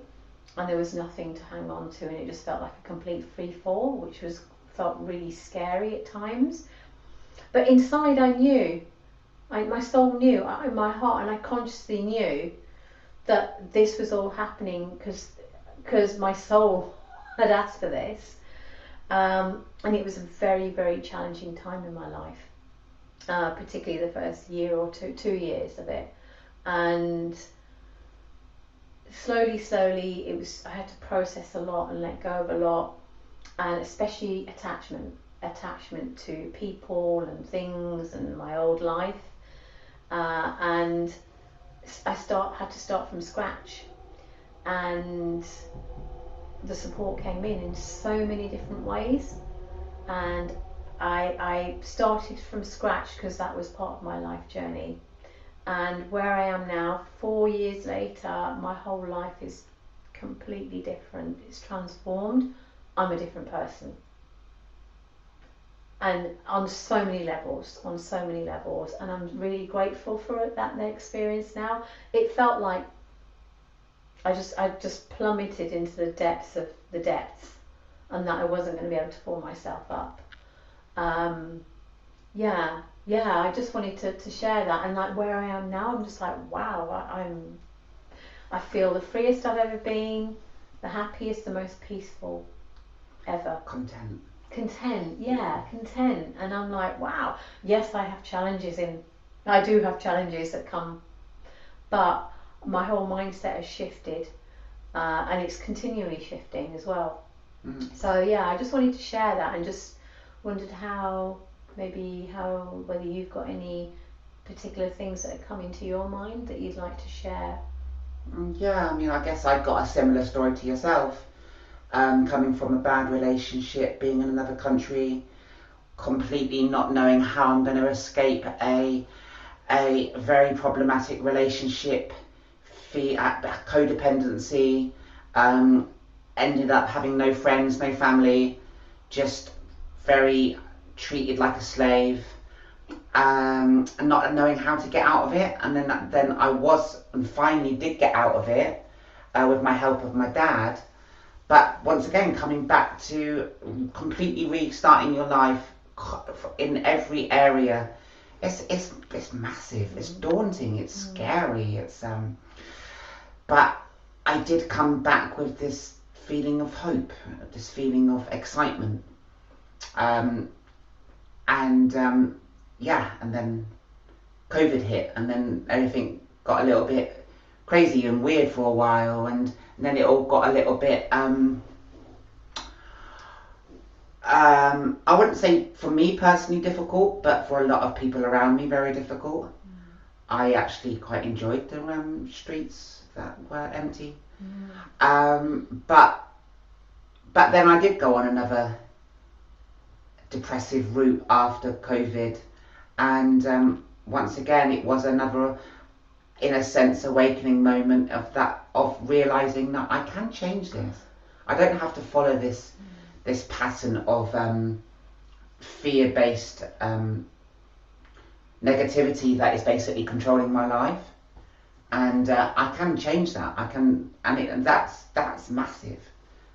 and there was nothing to hang on to, and it just felt like a complete free fall, which felt really scary at times. But inside, I knew, my soul knew, in my heart, and I consciously knew that this was all happening because my soul had asked for this, and it was a very, very challenging time in my life, particularly the first year or 2 years of it, and slowly I had to process a lot and let go of a lot, and especially attachment to people and things and my old life. and I had to start from scratch, and the support came in so many different ways, and I started from scratch because that was part of my life journey. And where I am now, 4 years later, my whole life is completely different. It's transformed. I'm a different person. And on so many levels, and I'm really grateful for that experience now. It felt like I just plummeted into the depths of the depths, and that I wasn't going to be able to pull myself up. I just wanted to share that, and like where I am now, I'm just like, wow, I feel the freest I've ever been, the happiest, the most peaceful ever. Content, and I'm like, wow, yes, I do have challenges that come, but my whole mindset has shifted, and it's continually shifting as well. So I just wanted to share that, and just wondered whether you've got any particular things that are coming to your mind that you'd like to share. Yeah, I mean, I guess I've got a similar story to yourself. Coming from a bad relationship, being in another country, completely not knowing how I'm going to escape a very problematic relationship, codependency, ended up having no friends, no family, just very treated like a slave, and not knowing how to get out of it. And then I finally did get out of it with my help of my dad. But once again, coming back to completely restarting your life in every area, it's massive, it's daunting, it's scary, but I did come back with this feeling of hope, this feeling of excitement, and then COVID hit, and then everything got a little bit crazy and weird for a while, and then it all got a little bit I wouldn't say for me personally difficult, but for a lot of people around me very difficult. I actually quite enjoyed the streets that were empty, but then I did go on another depressive route after COVID, and once again it was another, in a sense, awakening moment of realizing that I can change this. I don't have to follow this pattern of fear-based negativity that is basically controlling my life, and I can change that. That's massive.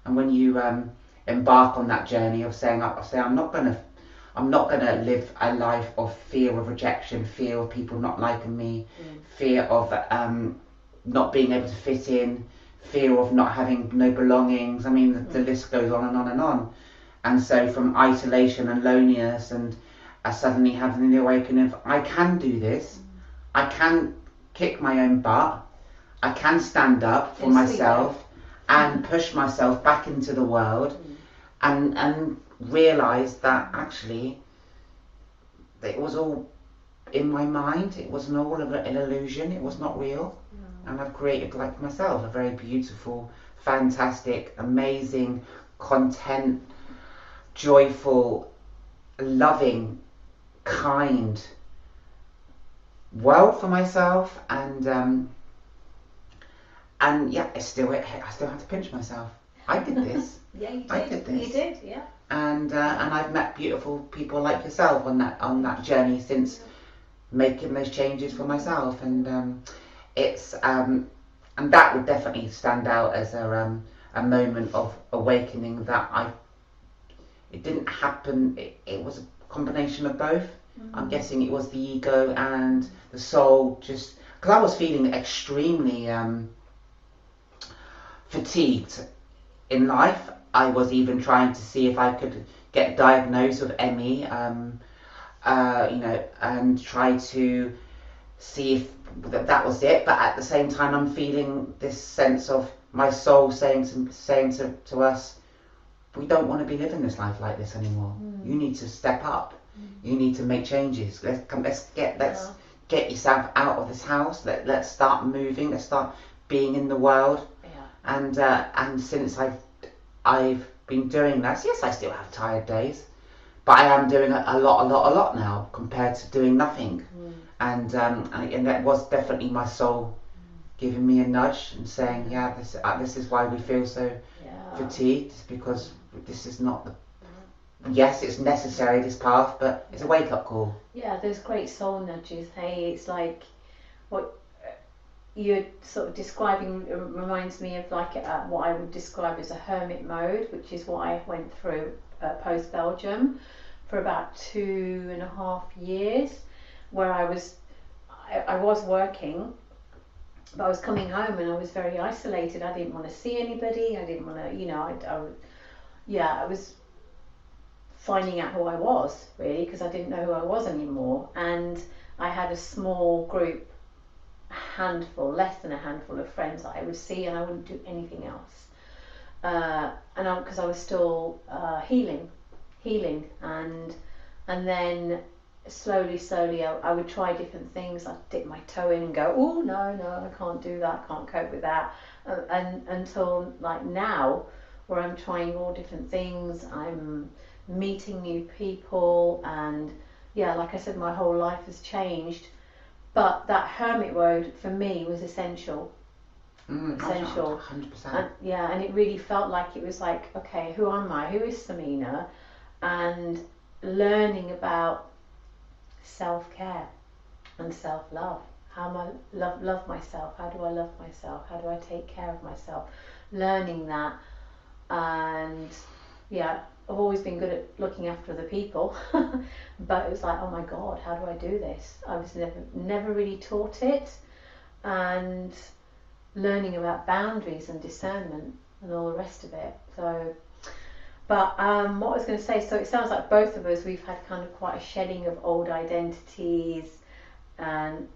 And when you embark on that journey of saying I'm not gonna live a life of fear of rejection, fear of people not liking me, fear of not being able to fit in, fear of not having no belongings. I mean, the list goes on and on and on. And so from isolation and loneliness, and suddenly having the awakening of, I can do this, I can kick my own butt, I can stand up for myself and push myself back into the world, and realise that actually it was all in my mind, it wasn't all of an illusion, it was not real. And I've created, like myself, a very beautiful, fantastic, amazing, content, joyful, loving, kind world for myself, and yeah, I still have to pinch myself. I did this. Yeah, you did. I did this. You did, yeah. And I've met beautiful people like yourself on that journey since making those changes for myself, and it's and that would definitely stand out as a moment of awakening that it didn't happen. It was a combination of both. I'm guessing it was the ego and the soul, just because I was feeling extremely fatigued in life. I was even trying to see if I could get diagnosed with ME, and try to see if that was it. But at the same time, I'm feeling this sense of my soul saying to us, we don't want to be living this life like this anymore. You need to step up. You need to make changes. Let's get get yourself out of this house. Let's start moving. Let's start being in the world. Yeah. And since I've been doing this, yes, I still have tired days, but I am doing a lot now compared to doing nothing. And that was definitely my soul giving me a nudge and saying, yeah, this is why we feel so fatigued, because this is not the. Yes, it's necessary, this path, but it's a wake-up call. Yeah, those great soul nudges. Hey, it's like what you're sort of describing reminds me of like what I would describe as a hermit mode, which is what I went through post Belgium for about 2.5 years, where I was working, but I was coming home and I was very isolated. I didn't want to see anybody. I didn't want to, I was finding out who I was, really, because I didn't know who I was anymore. And I had a small group, less than a handful of friends that I would see, and I wouldn't do anything else. Because I was still healing, and then slowly, I would try different things. I'd dip my toe in and go, oh no, I can't do that, can't cope with that, and until like now, where I'm trying all different things. I'm meeting new people, and like I said, my whole life has changed. But that hermit mode for me was essential. 100%. And it really felt like it was like, okay, who am I? Who is Samina? And learning about self-care and self-love. How am I love myself? How do I love myself? How do I take care of myself? Learning that, and I've always been good at looking after other people, but it was like, oh my God, how do I do this? I was never really taught it, and learning about boundaries and discernment and all the rest of it. So, but what I was going to say, so it sounds like both of us, we've had kind of quite a shedding of old identities and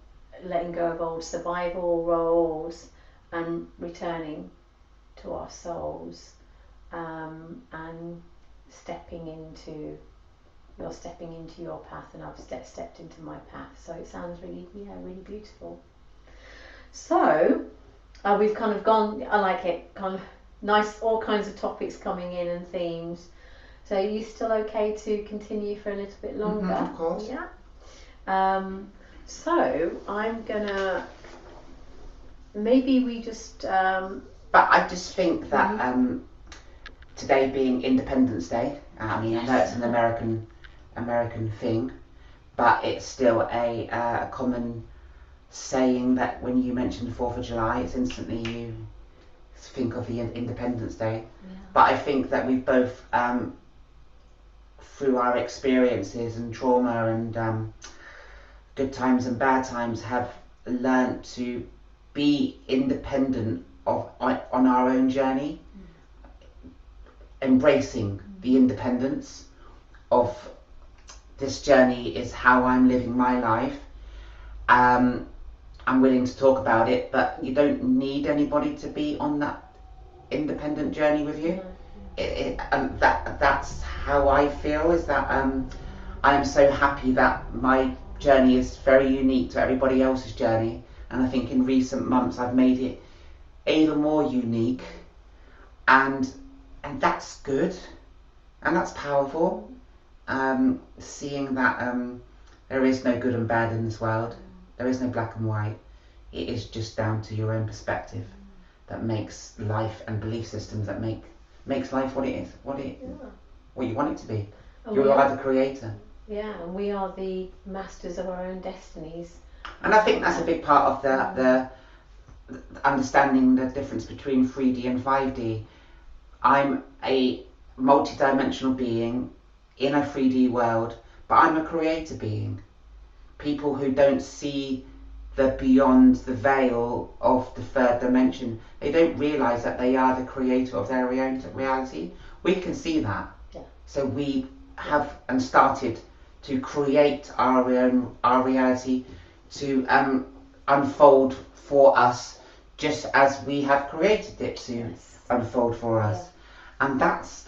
letting go of old survival roles and returning to our souls, and you're stepping into your path, and I've stepped into my path. So it sounds really beautiful. So we've kind of gone, I like it, kind of nice, all kinds of topics coming in and themes. So are you still okay to continue for a little bit longer? Of course. Yeah. So I'm gonna, maybe we just but I just think that today being Independence Day, I mean, I know it's an American thing, but it's still a common saying that when you mention the 4th of July, it's instantly you think of the Independence Day. But I think that we've both, through our experiences and trauma and good times and bad times, have learnt to be independent on our own journey, embracing the independence of this journey is how I'm living my life. I'm willing to talk about it, but you don't need anybody to be on that independent journey with you. That's how I feel, is that I'm so happy that my journey is very unique to everybody else's journey, and I think in recent months I've made it even more unique, and that's good, and that's powerful. Seeing that there is no good and bad in this world, there is no black and white. It is just down to your own perspective that makes life, and belief systems that makes life what it is, what you want it to be. You are the creator. Yeah, and we are the masters of our own destinies. And I think that's a big part of the understanding the difference between 3D and 5D. I'm a multi-dimensional being in a 3D world, but I'm a creator being. People who don't see the beyond the veil of the third dimension, they don't realise that they are the creator of their own reality. We can see that. Yeah. So we have and started to create our reality to unfold for us, just as we have created it to unfold for us. And that's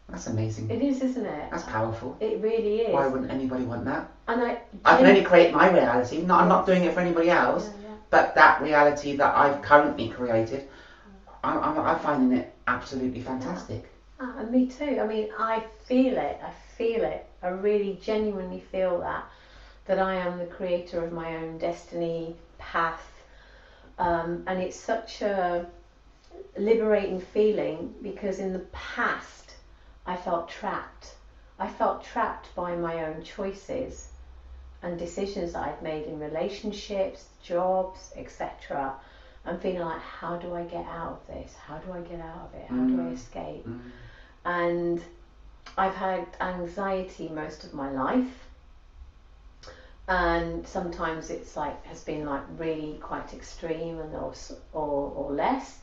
That's amazing. It is, isn't it? That's powerful. It really is. Why wouldn't anybody want that? And I can only create my reality. I'm not doing it for anybody else. Yeah. But that reality that I've currently created, I'm finding it absolutely fantastic. And me too. I mean, I feel it. I really genuinely feel that I am the creator of my own destiny, path. And it's such a liberating feeling, because in the past I felt trapped. I felt trapped by my own choices and decisions that I'd made in relationships, jobs, etc. I'm feeling like, how do I get out of this? How do I get out of it? How do I escape? And I've had anxiety most of my life, and sometimes it's like has been like really quite extreme and or less,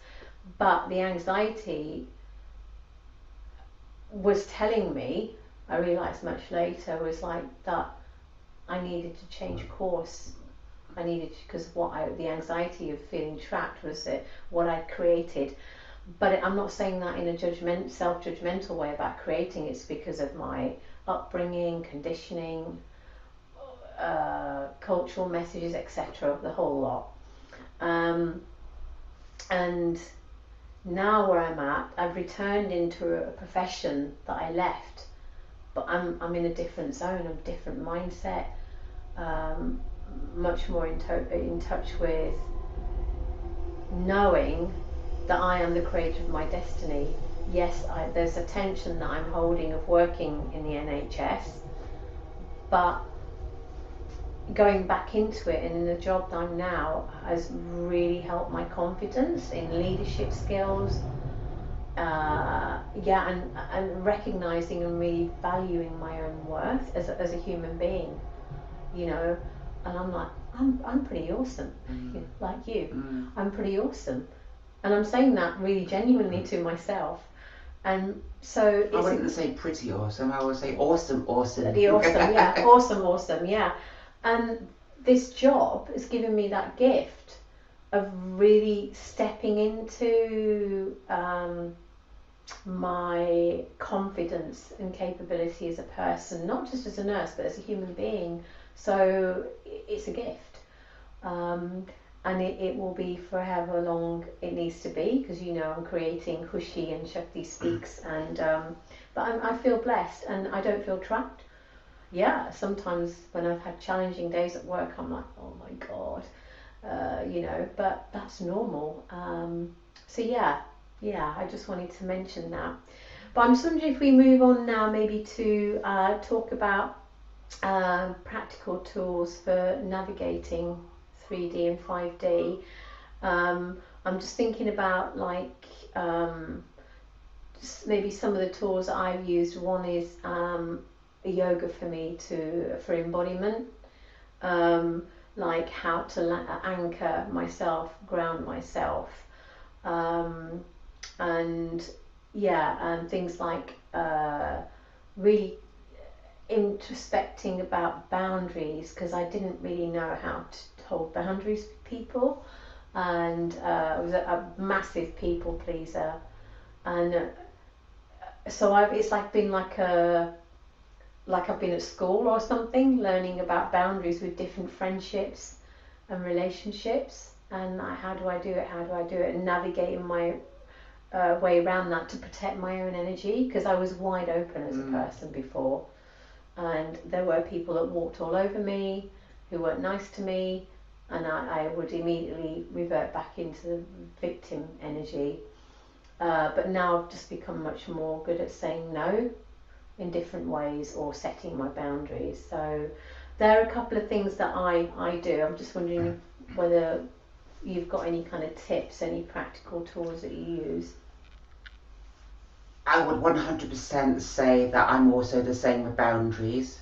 but the anxiety was telling me, I realised much later, was like that I needed to change course. I needed, because the anxiety of feeling trapped was what I'd created. But I'm not saying that in a self-judgmental way about creating. It's because of my upbringing, conditioning, cultural messages, etc., the whole lot. And now where I'm at, I've returned into a profession that I left, but I'm in a different zone, a different mindset, much more in touch with knowing that I am the creator of my destiny. Yes, there's a tension that I'm holding of working in the NHS, but going back into it and in the job that I'm now has really helped my confidence in leadership skills, and recognizing and really valuing my own worth as a human being, and I'm like, I'm pretty awesome, like you. I'm pretty awesome, and I'm saying that really genuinely to myself. And so I wouldn't say pretty awesome, I would say awesome. The awesome, yeah. awesome, yeah. And this job has given me that gift of really stepping into my confidence and capability as a person, not just as a nurse, but as a human being. So it's a gift. And it will be for however long it needs to be, because I'm creating Hushi and Shakti Speaks, and but I feel blessed and I don't feel trapped. Yeah, sometimes when I've had challenging days at work, I'm like, oh my god, but that's normal. So yeah, I just wanted to mention that. But I'm just wondering if we move on now, maybe to talk about practical tools for navigating 3D and 5D. I'm just thinking about maybe some of the tools that I've used. One is yoga for me for embodiment, like how to anchor myself, ground myself, and things like really introspecting about boundaries, because I didn't really know how to hold boundaries with people, and I was a massive people pleaser, and so it's like been like I've been at school or something, learning about boundaries with different friendships and relationships, and how do I do it, and navigating my way around that to protect my own energy, because I was wide open as a person before, and there were people that walked all over me who weren't nice to me, and I would immediately revert back into the victim energy, but now I've just become much more good at saying no in different ways, or setting my boundaries. So there are a couple of things that I do. I'm just wondering whether you've got any kind of tips, any practical tools that you use. I would 100% say that I'm also the same with boundaries.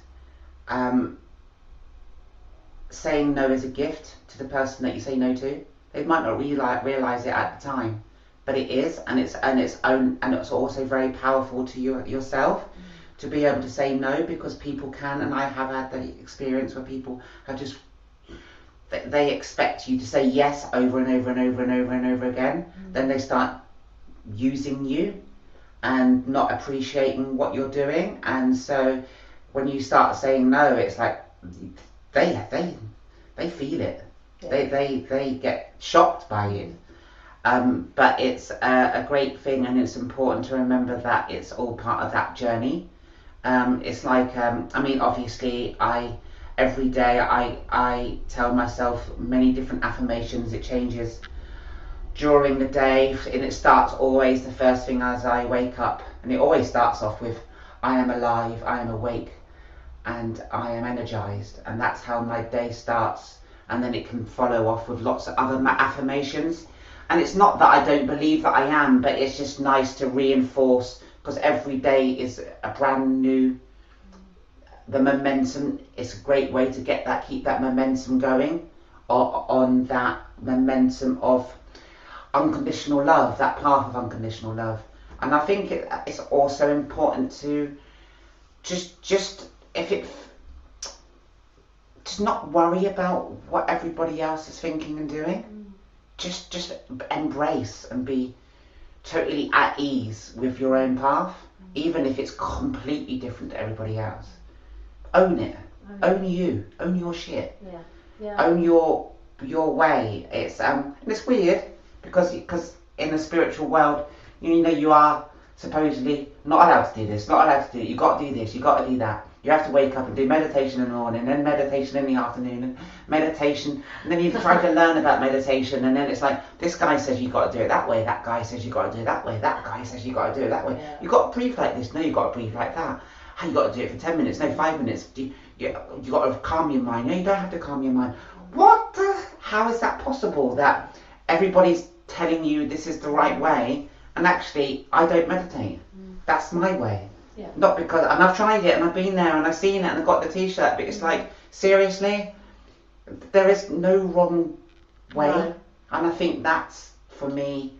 Saying no is a gift to the person that you say no to. They might not realise it at the time, but it is, and it's also very powerful to yourself to be able to say no, because people can, and I have had the experience where people have just, they expect you to say yes over and over and over and over and over again. Then they start using you, and not appreciating what you're doing. And so when you start saying no, it's like they feel it. Yeah. They get shocked by you. But it's a great thing, and it's important to remember that it's all part of that journey. It's like, I mean, obviously, every day I tell myself many different affirmations. It changes during the day, and it starts always the first thing as I wake up, and it always starts off with, I am alive, I am awake, and I am energized, and that's how my day starts. And then it can follow off with lots of other affirmations. And it's not that I don't believe that I am, but it's just nice to reinforce, because every day is a brand new, the momentum. It's a great way to keep that momentum going, on that momentum of unconditional love, that path of unconditional love. And I think it's also important to just not worry about what everybody else is thinking and doing. Just embrace and be totally at ease with your own path, even if it's completely different to everybody else. Own it. Own you. Own your shit. Own your way. It's and it's weird because in the spiritual world, you are supposedly not allowed to do this, not allowed to do it. You got to do this. You got to do that. You have to wake up and do meditation in the morning, then meditation in the afternoon, and meditation, and then you try to learn about meditation, and then it's like, this guy says you got to do it that way, that guy says you got to do it that way, that guy says you got to do it that way. Yeah. You got to breathe like this, no, you got to breathe like that. How you got to do it for 10 minutes, no, 5 minutes. You got to calm your mind. No, you don't have to calm your mind. How is that possible that everybody's telling you this is the right way, and actually I don't meditate? That's my way. Yeah. Not because, and I've tried it and I've been there and I've seen it and I've got the t-shirt, but it's like, seriously, there is no wrong way. No. And I think that's, for me,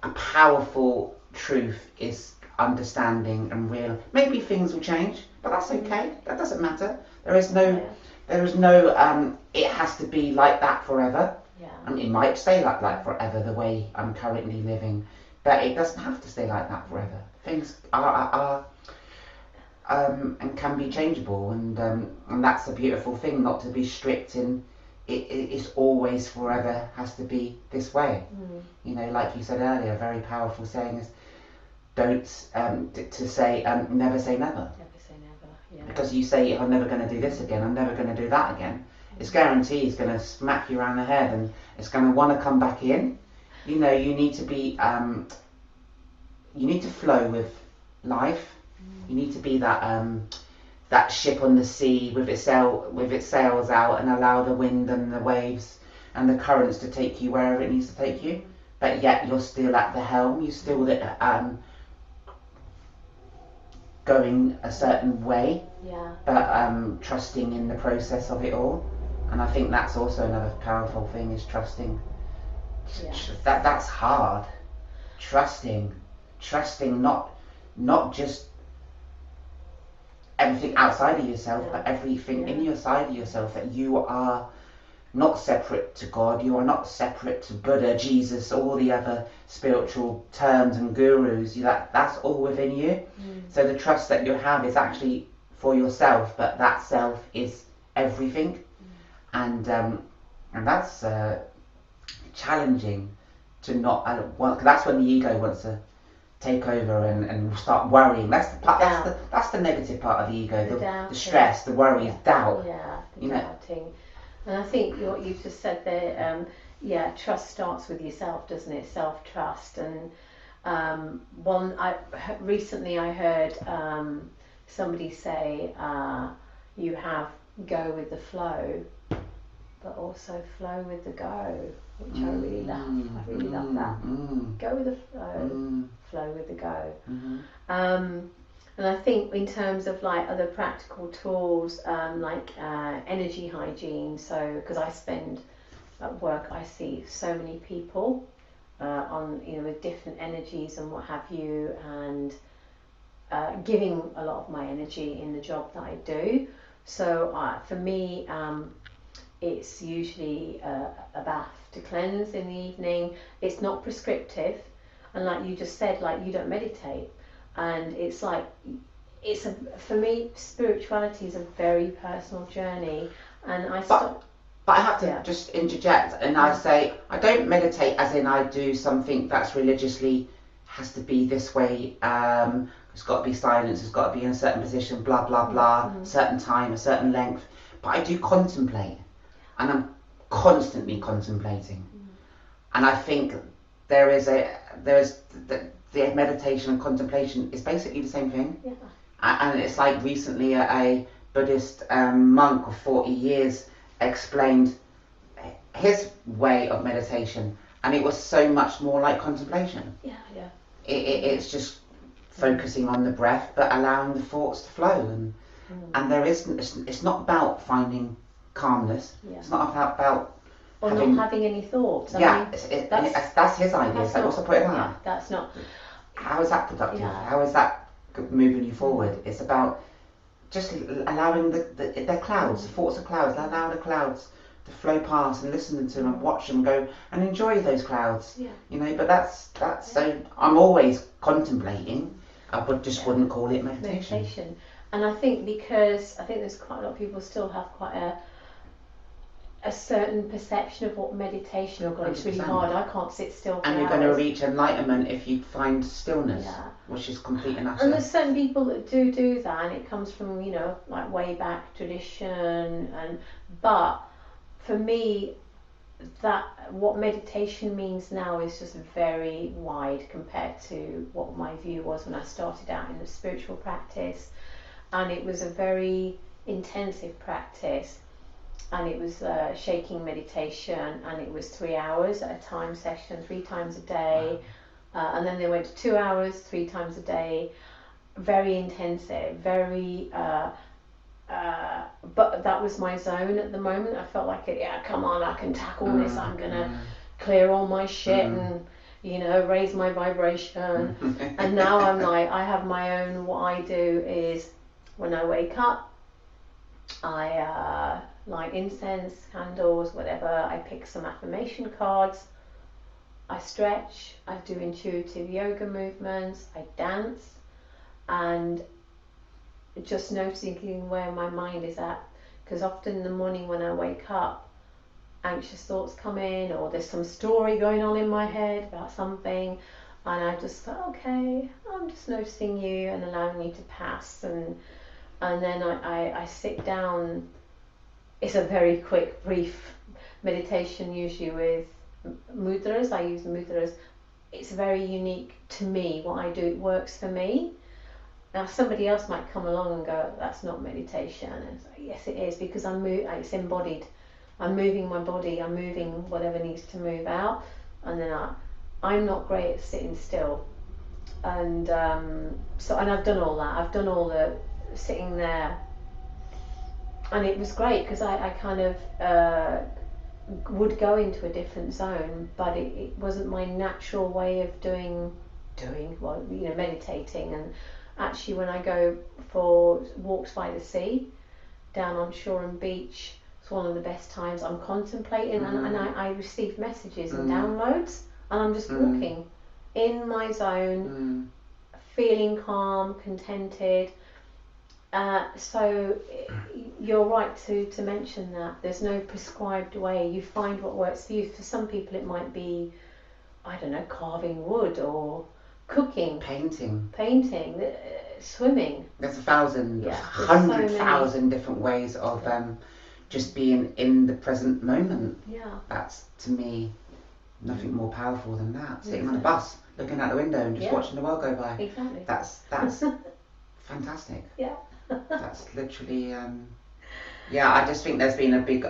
a powerful truth, is understanding and real. Maybe things will change, but that's okay. That doesn't matter. There is no, it has to be like that forever. Yeah. And it might stay like that forever, the way I'm currently living, but it doesn't have to stay like that forever. Things are and can be changeable, and that's a beautiful thing, not to be strict in it's always forever has to be this way. Like you said earlier, a very powerful saying is, don't to say never say never. Never say never. Yeah. Because you say, I'm never going to do this again, I'm never going to do that again, it's guaranteed it's going to smack you around the head, and it's going to want to come back in. You need to be you need to flow with life. You need to be that ship on the sea with its sails out, and allow the wind and the waves and the currents to take you wherever it needs to take you. But yet you're still at the helm. You're still going a certain way. Yeah. But trusting in the process of it all. And I think that's also another powerful thing, is trusting. Yeah. That's hard. Trusting, not just everything outside of yourself, but everything in your side of yourself, that you are not separate to God, you are not separate to Buddha, Jesus, all the other spiritual terms and gurus. That's all within you. So the trust that you have is actually for yourself, but that self is everything. And that's challenging to not, cause that's when the ego wants to take over and start worrying. That's the negative part of the ego, the stress, the worry, doubt. Yeah, doubting. And I think what you've just said there, trust starts with yourself, doesn't it? Self-trust. And recently I heard somebody say, you have go with the flow, but also flow with the go, which I really love. I really love that. Go with the flow, flow with the go. And I think in terms of like other practical tools, like energy hygiene. So, because I spend at work, I see so many people on with different energies and what have you, and giving a lot of my energy in the job that I do. So for me, it's usually a bath to cleanse in the evening. It's not prescriptive, and like you just said, like you don't meditate, and it's like for me, spirituality is a very personal journey, and But I have to just interject, and I say I don't meditate as in I do something that's religiously has to be this way. It's got to be silence. It's got to be in a certain position. Blah blah blah. Certain time, a certain length. But I do contemplate, and I'm constantly contemplating. And I think there's the meditation and contemplation is basically the same thing. Yeah. And it's like recently a Buddhist monk of 40 years explained his way of meditation, and it was so much more like contemplation. Yeah. It's just focusing on the breath, but allowing the thoughts to flow, and there isn't. It's not about finding calmness. Yeah. It's not about or not having any thoughts. That's his idea. It's like, what's the point of that? Yeah, that's not. How is that productive? Yeah. How is that moving you forward? It's about just allowing the clouds, the thoughts of clouds, allow the clouds to flow past and listen to them and watch them go and enjoy those clouds. Yeah. You know, but that's so I'm always contemplating. I wouldn't call it meditation. And I think because there's quite a lot of people still have quite a certain perception of what meditation. Oh God, it's really hard. I can't sit still. And you're going to reach enlightenment if you find stillness, which is complete and utter. And there's certain people that do that, and it comes from like way back tradition. But for me, that what meditation means now is just very wide compared to what my view was when I started out in the spiritual practice, and it was a very intensive practice. And it was shaking meditation, and it was 3 hours at a time session, 3 times a day. And then they went to 2 hours, 3 times a day. Very intensive, very. But that was my zone at the moment. I felt like come on, I can tackle this. I'm gonna clear all my shit and raise my vibration. And now I'm like, I have my own. What I do is when I wake up, I light incense, candles, whatever. I pick some affirmation cards. I stretch. I do intuitive yoga movements. I dance, and just noticing where my mind is at. Because often in the morning when I wake up, anxious thoughts come in, or there's some story going on in my head about something, and I just thought, okay, I'm just noticing you and allowing you to pass, and then I sit down. It's a very quick, brief meditation, usually with mudras. I use mudras. It's very unique to me. What I do, it works for me. Now somebody else might come along and go, that's not meditation. And it's like, yes, it is, because it's embodied. I'm moving my body. I'm moving whatever needs to move out. And then I'm not great at sitting still. And and I've done all that. I've done all the sitting there. And it was great because I kind of would go into a different zone, but it wasn't my natural way of doing meditating. And actually, when I go for walks by the sea, down on shore and beach, it's one of the best times. I'm contemplating, and I receive messages and downloads, and I'm just walking in my zone, feeling calm, contented. So you're right to mention that there's no prescribed way. You find what works for you. For some people it might be, I don't know, carving wood or cooking, painting, swimming. There's 100,000 different ways of just being in the present moment. That's, to me, nothing more powerful than that. Sitting on a bus, looking out the window and just watching the world go by. Exactly. That's fantastic. Yeah. That's literally, I just think there's been a big,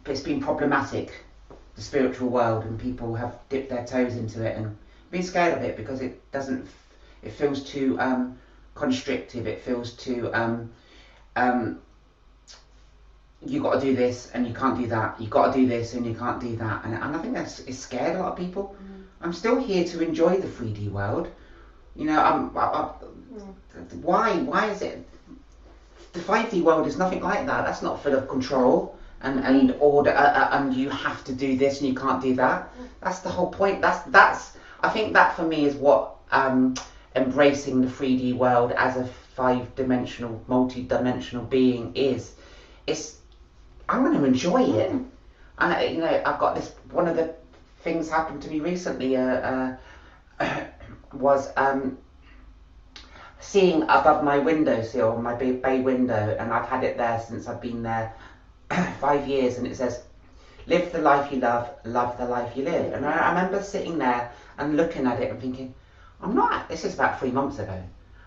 it's been problematic, the spiritual world, and people have dipped their toes into it and been scared of it because it feels too constrictive, it feels too, you got to do this and you can't do that, you got to do this and you can't do that, and I think it's scared a lot of people. I'm still here to enjoy the 3D world. Why is it? The 5D world is nothing like that. That's not full of control and order, and you have to do this and you can't do that. That's the whole point. I I think that for me is what embracing the 3D world as a 5-dimensional, multi-dimensional being is. It's, I'm going to enjoy it. And you know, I've got this. One of the things happened to me recently was seeing above my windowsill, my bay window, and I've had it there since I've been there 5 years, and it says, "Live the life you love the life you live." And I remember sitting there and looking at it and thinking, I'm not. This is about 3 months ago,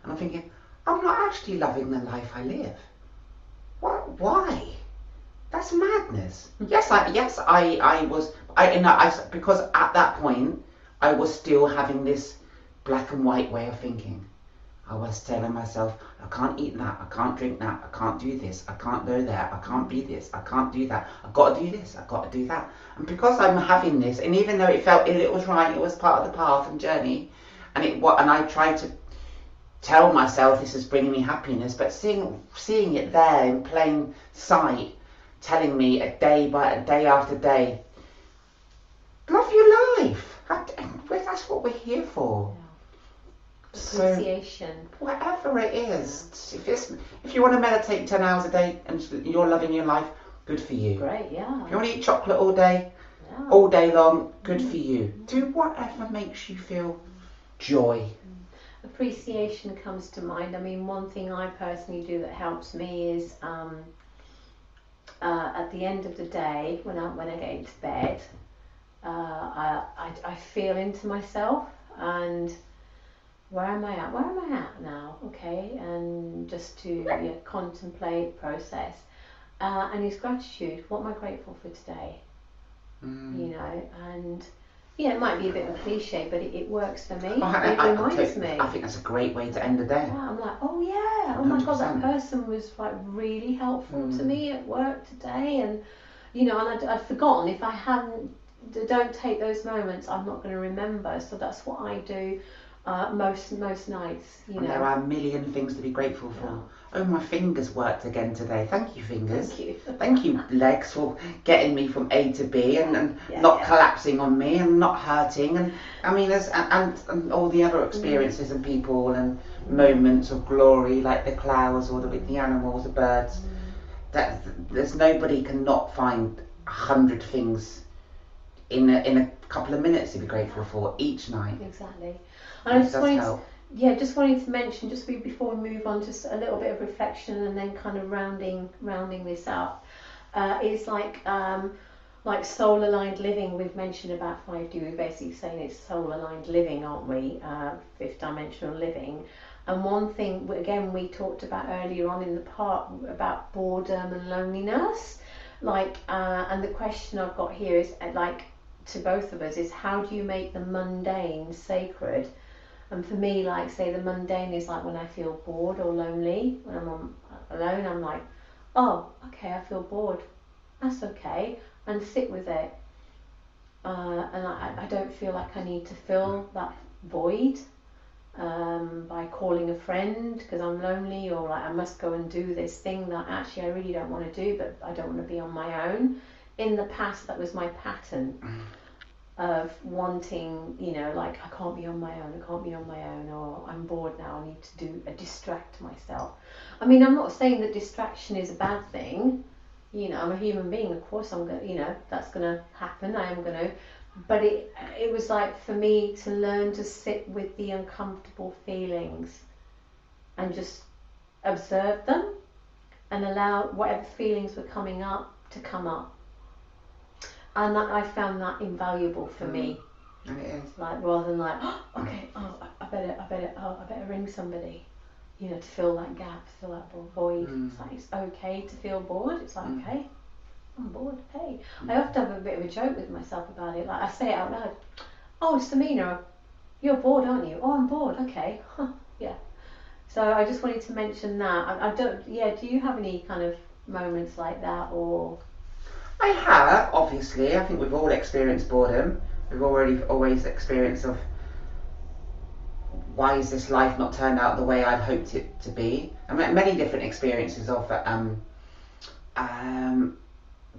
and I'm thinking, I'm not actually loving the life I live. What? Why? That's madness. Yes, I was. Because at that point I was still having this black and white way of thinking. I was telling myself, I can't eat that, I can't drink that, I can't do this, I can't go there, I can't be this, I can't do that, I've got to do this, I've got to do that. And because I'm having this, and even though it was right, it was part of the path and journey, and I tried to tell myself this is bringing me happiness, but seeing it there in plain sight, telling me day after day, love your life. That's what we're here for. Appreciation. So, whatever it is, if you want to meditate 10 hours a day and you're loving your life, good for you. Great, yeah. If you want to eat chocolate all day, all day long, good for you. Do whatever makes you feel joy. Appreciation comes to mind. I mean, one thing I personally do that helps me is at the end of the day, when I get into bed, I feel into myself and where am I at? Where am I at now? Okay, and just to contemplate, process, and use gratitude. What am I grateful for today? You know, and it might be a bit of a cliche, but it works for me. It reminds me. I think that's a great way to end the day. Yeah, I'm like, oh yeah, oh 100%. My God, that person was like really helpful to me at work today, and you know, and I'd forgotten. If I don't take those moments, I'm not going to remember. So that's what I do. Most nights, you know. There are a million things to be grateful for. Yeah. Oh, my fingers worked again today. Thank you, fingers. Thank you. Thank you, legs, for getting me from A to B and not collapsing on me and not hurting. And I mean, and all the other experiences and people and moments of glory, like the clouds or the animals, the birds. That there's nobody can not find 100 things in a couple of minutes to be grateful for each night. Exactly. And I just wanted to mention, just before we move on, just a little bit of reflection and then kind of rounding this up. It's like soul aligned living. We've mentioned about 5D. We're basically saying it's soul aligned living, aren't we? 5th dimensional living. And one thing again we talked about earlier on in the part about boredom and loneliness. And the question I've got here is to both of us is, how do you make the mundane sacred? And for me, say the mundane is when I feel bored or lonely. When I'm alone, I'm like, oh, okay, I feel bored. That's okay, and sit with it. And I don't feel like I need to fill that void by calling a friend because I'm lonely, or I must go and do this thing that actually I really don't want to do, but I don't want to be on my own. In the past, that was my pattern of wanting, I can't be on my own, or I'm bored now, I need to distract myself. I mean, I'm not saying that distraction is a bad thing. I'm a human being, of course I'm going to, that's going to happen, I am going to. But it was for me to learn to sit with the uncomfortable feelings and just observe them and allow whatever feelings were coming up to come up. And I found that invaluable for me. And it is. Rather than I better ring somebody, to fill that gap, fill that void. It's okay to feel bored. It's okay, I'm bored. Hey, I often have a bit of a joke with myself about it. I say it out loud. Oh, Samina, you're bored, aren't you? Oh, I'm bored. Okay, yeah. So I just wanted to mention that. I don't. Yeah. Do you have any kind of moments like that, or? I have, obviously. I think we've all experienced boredom. We've always experienced of why is this life not turned out the way I'd hoped it to be. I mean, many different experiences of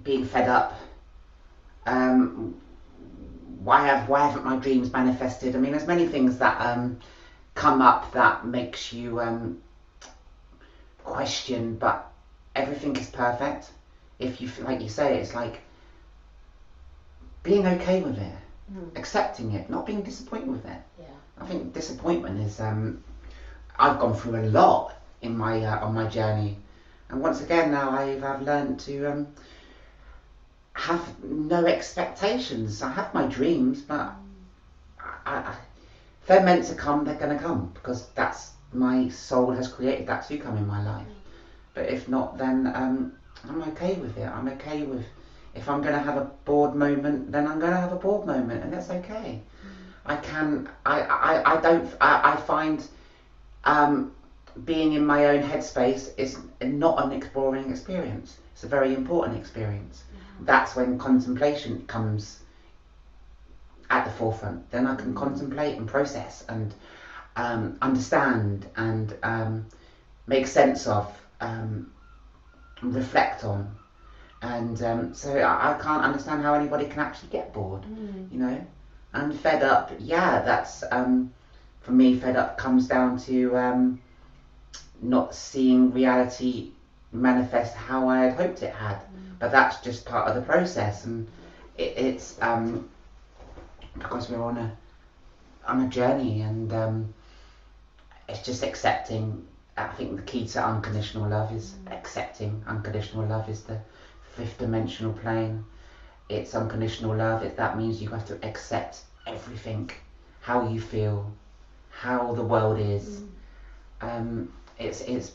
being fed up, why haven't my dreams manifested? I mean, there's many things that come up that makes you question, but everything is perfect. If you, like you say, it's like being okay with it, accepting it, not being disappointed with it. Yeah. I think disappointment is, I've gone through a lot in my on my journey, and once again now I've learned to have no expectations. I have my dreams, but if they're meant to come, they're going to come, because that's my soul has created that to come in my life. But if not, then I'm okay with it. I'm okay with, if I'm going to have a bored moment, then I'm going to have a bored moment, and that's okay. I find being in my own headspace is not an exploring experience. It's a very important experience. That's when contemplation comes at the forefront. Then I can contemplate and process and understand and make sense of, reflect on. And so I can't understand how anybody can actually get bored, you know. And fed up, yeah, that's, for me, fed up comes down to not seeing reality manifest how I had hoped it had. But that's just part of the process, and it's because we're on a journey, and it's just accepting. I think the key to unconditional love is accepting. Unconditional love is the fifth dimensional plane. It's unconditional love. That means you have to accept everything, how you feel, how the world is. It's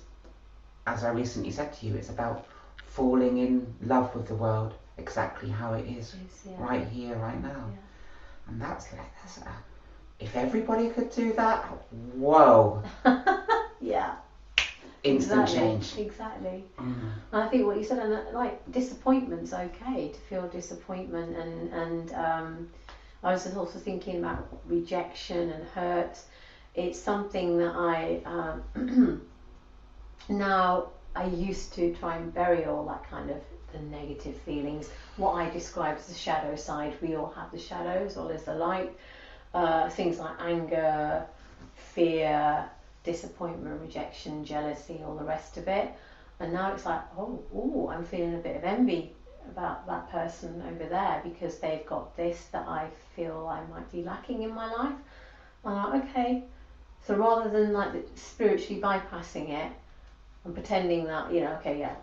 as I recently said to you, it's about falling in love with the world exactly how it is, right here, right now. And that's if everybody could do that, whoa. Yeah. Instant change. Exactly. And I think what you said, and like disappointment's okay to feel disappointment, and I was also thinking about rejection and hurt. It's something that I now I used to try and bury all that kind of the negative feelings. What I describe as the shadow side. We all have the shadows, or there's the light. Things like anger, fear, disappointment, rejection, jealousy, all the rest of it. And now it's like, oh, I'm feeling a bit of envy about that person over there because they've got this that I feel I might be lacking in my life. I'm like, okay. So rather than like spiritually bypassing it and pretending that, you know, okay, yeah,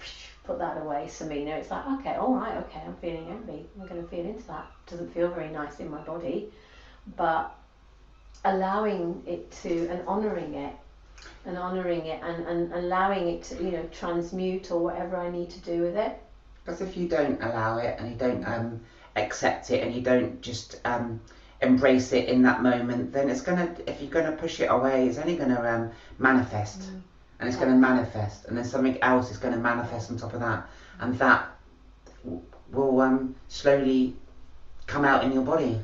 put that away, Samina, it's like, okay, all right, okay, I'm feeling envy. I'm going to feel into that. Doesn't feel very nice in my body, but allowing it to, and honouring it, and allowing it to, you know, transmute or whatever I need to do with it. Because if you don't allow it and you don't accept it and you don't just embrace it in that moment, then it's gonna, if you're gonna push it away, it's only gonna manifest, and it's gonna manifest, and then something else is gonna manifest on top of that, and that will slowly come out in your body.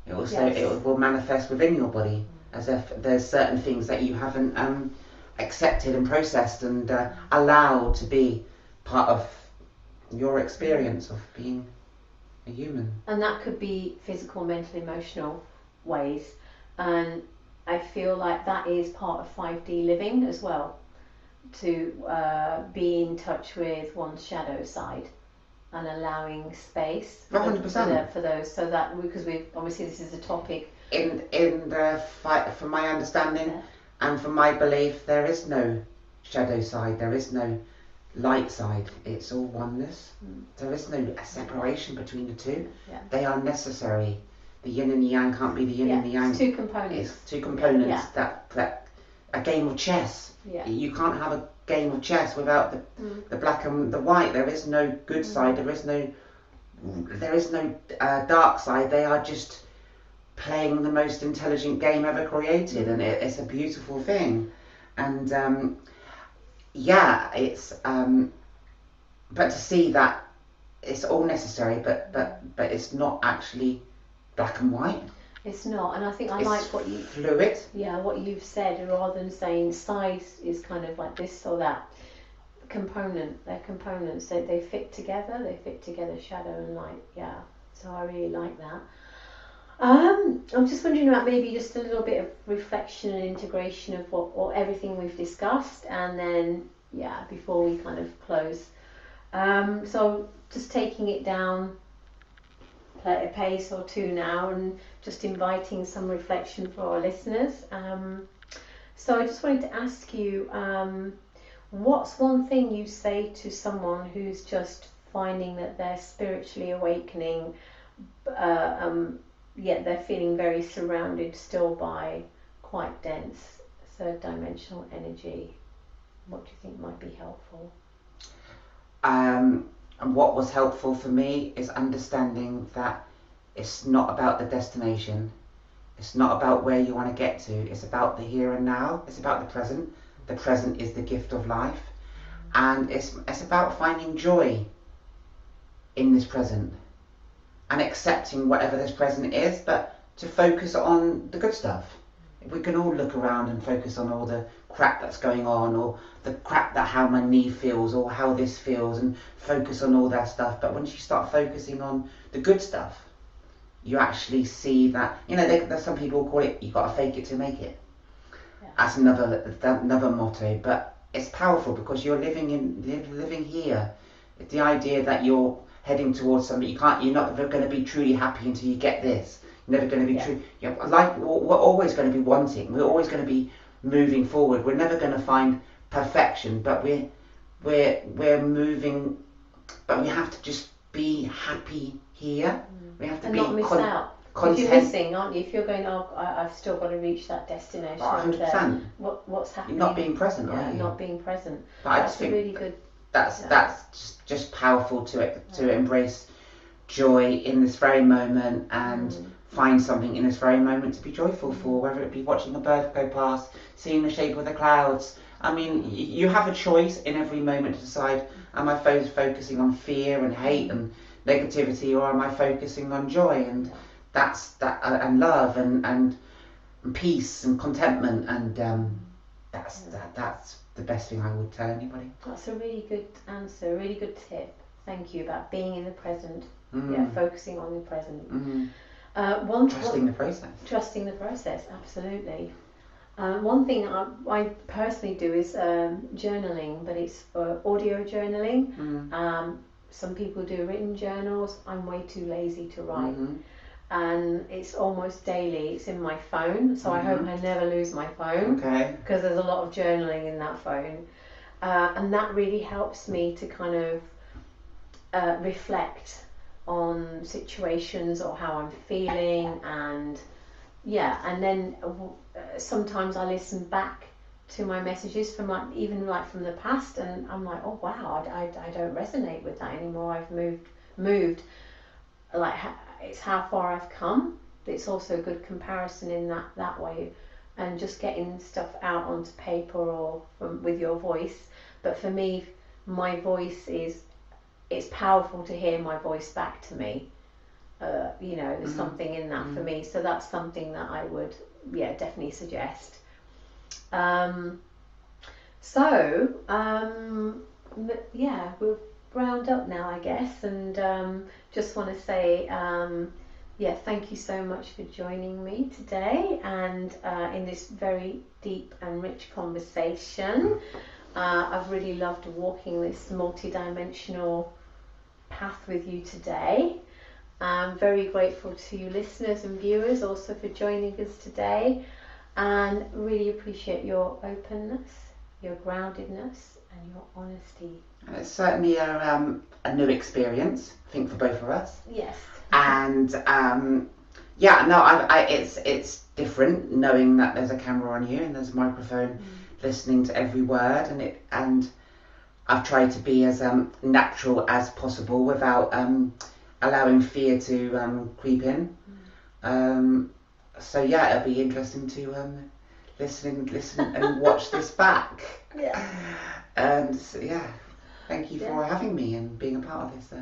It will it will manifest within your body, as if there's certain things that you haven't accepted and processed and allowed to be part of your experience of being a human. And that could be physical, mental, emotional ways, and I feel like that is part of 5D living as well, to be in touch with one's shadow side and allowing space for those, so that, because we obviously this is a topic in the fight, from my understanding and from my belief, there is no shadow side, there is no light side, it's all oneness. There is no separation between the two. They are necessary. The yin and the yang can't be the yin and the yang. It's two components. It's two components. That a game of chess. You can't have a game of chess without the black and the white. There is no good side, there is no dark side. They are just playing the most intelligent game ever created, and it's a beautiful thing. And it's but to see that it's all necessary, but it's not actually black and white. It's not, and I think I like what you fluid. Yeah, what you've said, rather than saying size is kind of like this or that. They're components. They fit together. They fit together, shadow and light. Yeah. So I really like that. I'm just wondering about maybe just a little bit of reflection and integration of what or everything we've discussed, and then before we kind of close. So just taking it down a pace or two now, and just inviting some reflection for our listeners. So I just wanted to ask you, what's one thing you say to someone who's just finding that they're spiritually awakening, yet they're feeling very surrounded still by quite dense third dimensional energy? What do you think might be helpful? And what was helpful for me is understanding that it's not about the destination. It's not about where you want to get to. It's about the here and now. It's about the present. The present is the gift of life. And it's about finding joy in this present and accepting whatever this present is, but to focus on the good stuff. We can all look around and focus on all the crap that's going on, or the crap that how my knee feels, or how this feels, and focus on all that stuff. But once you start focusing on the good stuff, you actually see that, there's some people call it, you got to fake it to make it. Yeah. That's another motto, but it's powerful because you're living here. It's the idea that you're heading towards something. You're not going to be truly happy until you get this. You're never going to be true. We're always going to be wanting. We're always going to be moving forward. We're never going to find perfection, but we're moving. But we have to just be happy here. We have to be not miss out. Content. If you're missing, aren't you? If you're going, I've still got to reach that destination. 100%. What's happening? You're not being present, are you? Not being present. But that's a really good. That's just powerful to embrace joy in this very moment and find something in this very moment to be joyful for, whether it be watching a bird go past, seeing the shape of the clouds. I mean, you have a choice in every moment to decide, am I focusing on fear and hate and negativity, or am I focusing on joy and and love and peace and contentment, and that's the best thing I would tell anybody. That's a really good answer, a really good tip. Thank you, about being in the present. Focusing on the present. Trusting the process. Trusting the process, absolutely. One thing I personally do is journaling, but it's audio journaling. Some people do written journals. I'm way too lazy to write. And it's almost daily. It's in my phone, so I hope I never lose my phone. Okay. Because there's a lot of journaling in that phone. And that really helps me to kind of reflect on situations or how I'm feeling, and then sometimes I listen back to my messages from from the past, and I'm like, oh wow, I don't resonate with that anymore. I've moved it's how far I've come. It's also a good comparison in that way, and just getting stuff out onto paper or with your voice. But for me, my voice it's powerful to hear my voice back to me. There's something in that for me, so that's something that I would definitely suggest. We'll round up now, I guess, and just want to say thank you so much for joining me today, and in this very deep and rich conversation. I've really loved walking this multi-dimensional path with you today. I'm very grateful to you listeners and viewers also for joining us today, and really appreciate your openness, your groundedness and your honesty. It's certainly a new experience, I think, for both of us. Yes. And it's different knowing that there's a camera on you and there's a microphone, listening to every word, and I've tried to be as natural as possible without allowing fear to creep in. It'll be interesting to listen and watch this back. And thank you for having me and being a part of this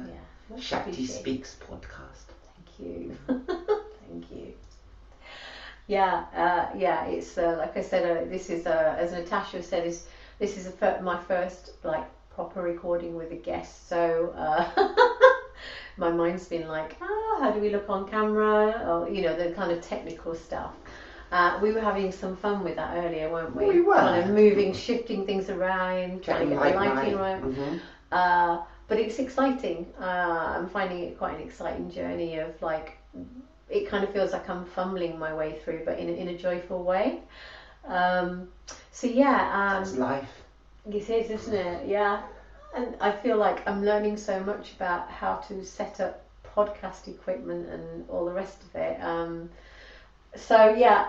Shakti Speaks podcast. Thank you. Thank you. It's like I said, this is as Natasha said, this is my first proper recording with a guest, so my mind's been how do we look on camera, or the kind of technical stuff. We were having some fun with that earlier, weren't we? We were. Kind of moving, shifting things around, trying to get the lighting right. Mm-hmm. But it's exciting. I'm finding it quite an exciting journey of it kind of feels like I'm fumbling my way through, but in a joyful way. That's life. It is, isn't it? Yeah. And I feel like I'm learning so much about how to set up podcast equipment and all the rest of it.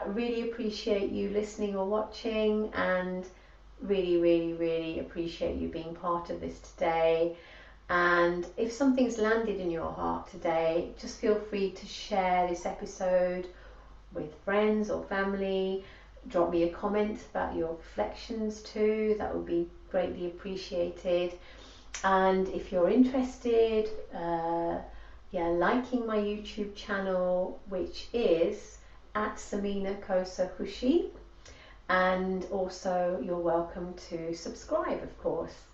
Really appreciate you listening or watching, and really, really, really appreciate you being part of this today. And if something's landed in your heart today, just feel free to share this episode with friends or family. Drop me a comment about your reflections too. That would be greatly appreciated. And if you're interested, liking my YouTube channel, which is at Samina Kosa Hushi, and also you're welcome to subscribe, of course.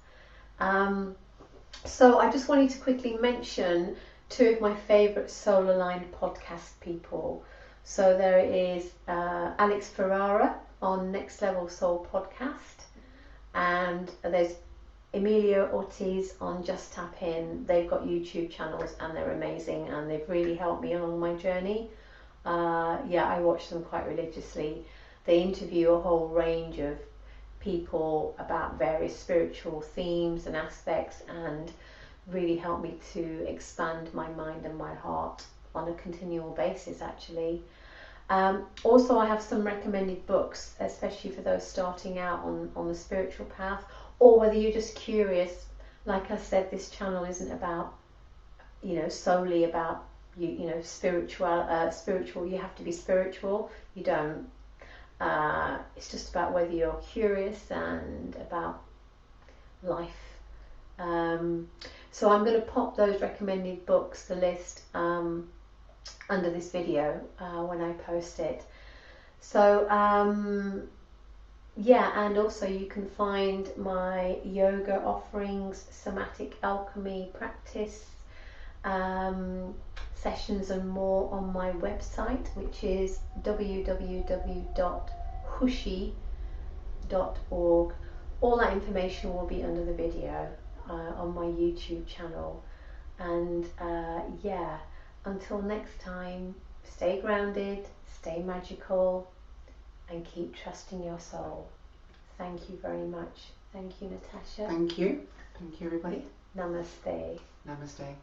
So I just wanted to quickly mention two of my favourite soul aligned podcast people. So there is Alex Ferrara on Next Level Soul podcast, and there's Emilio Ortiz on Just Tap In. They've got YouTube channels and they're amazing, and they've really helped me along my journey. I watch them quite religiously. They interview a whole range of people about various spiritual themes and aspects, and really help me to expand my mind and my heart on a continual basis, actually. Also, I have some recommended books, especially for those starting out on the spiritual path, or whether you're just curious. Like I said, this channel isn't about, solely about spiritual. You have to be spiritual. You don't. It's just about whether you're curious and about life. So I'm going to pop those recommended books, the list, under this video when I post it. So and also you can find my yoga offerings, somatic alchemy practice sessions and more on my website, which is www.hushi.org. All that information will be under the video on my YouTube channel. And until next time, stay grounded, stay magical, and keep trusting your soul. Thank you very much. Thank you, Natasha. Thank you. Thank you, everybody. Namaste. Namaste.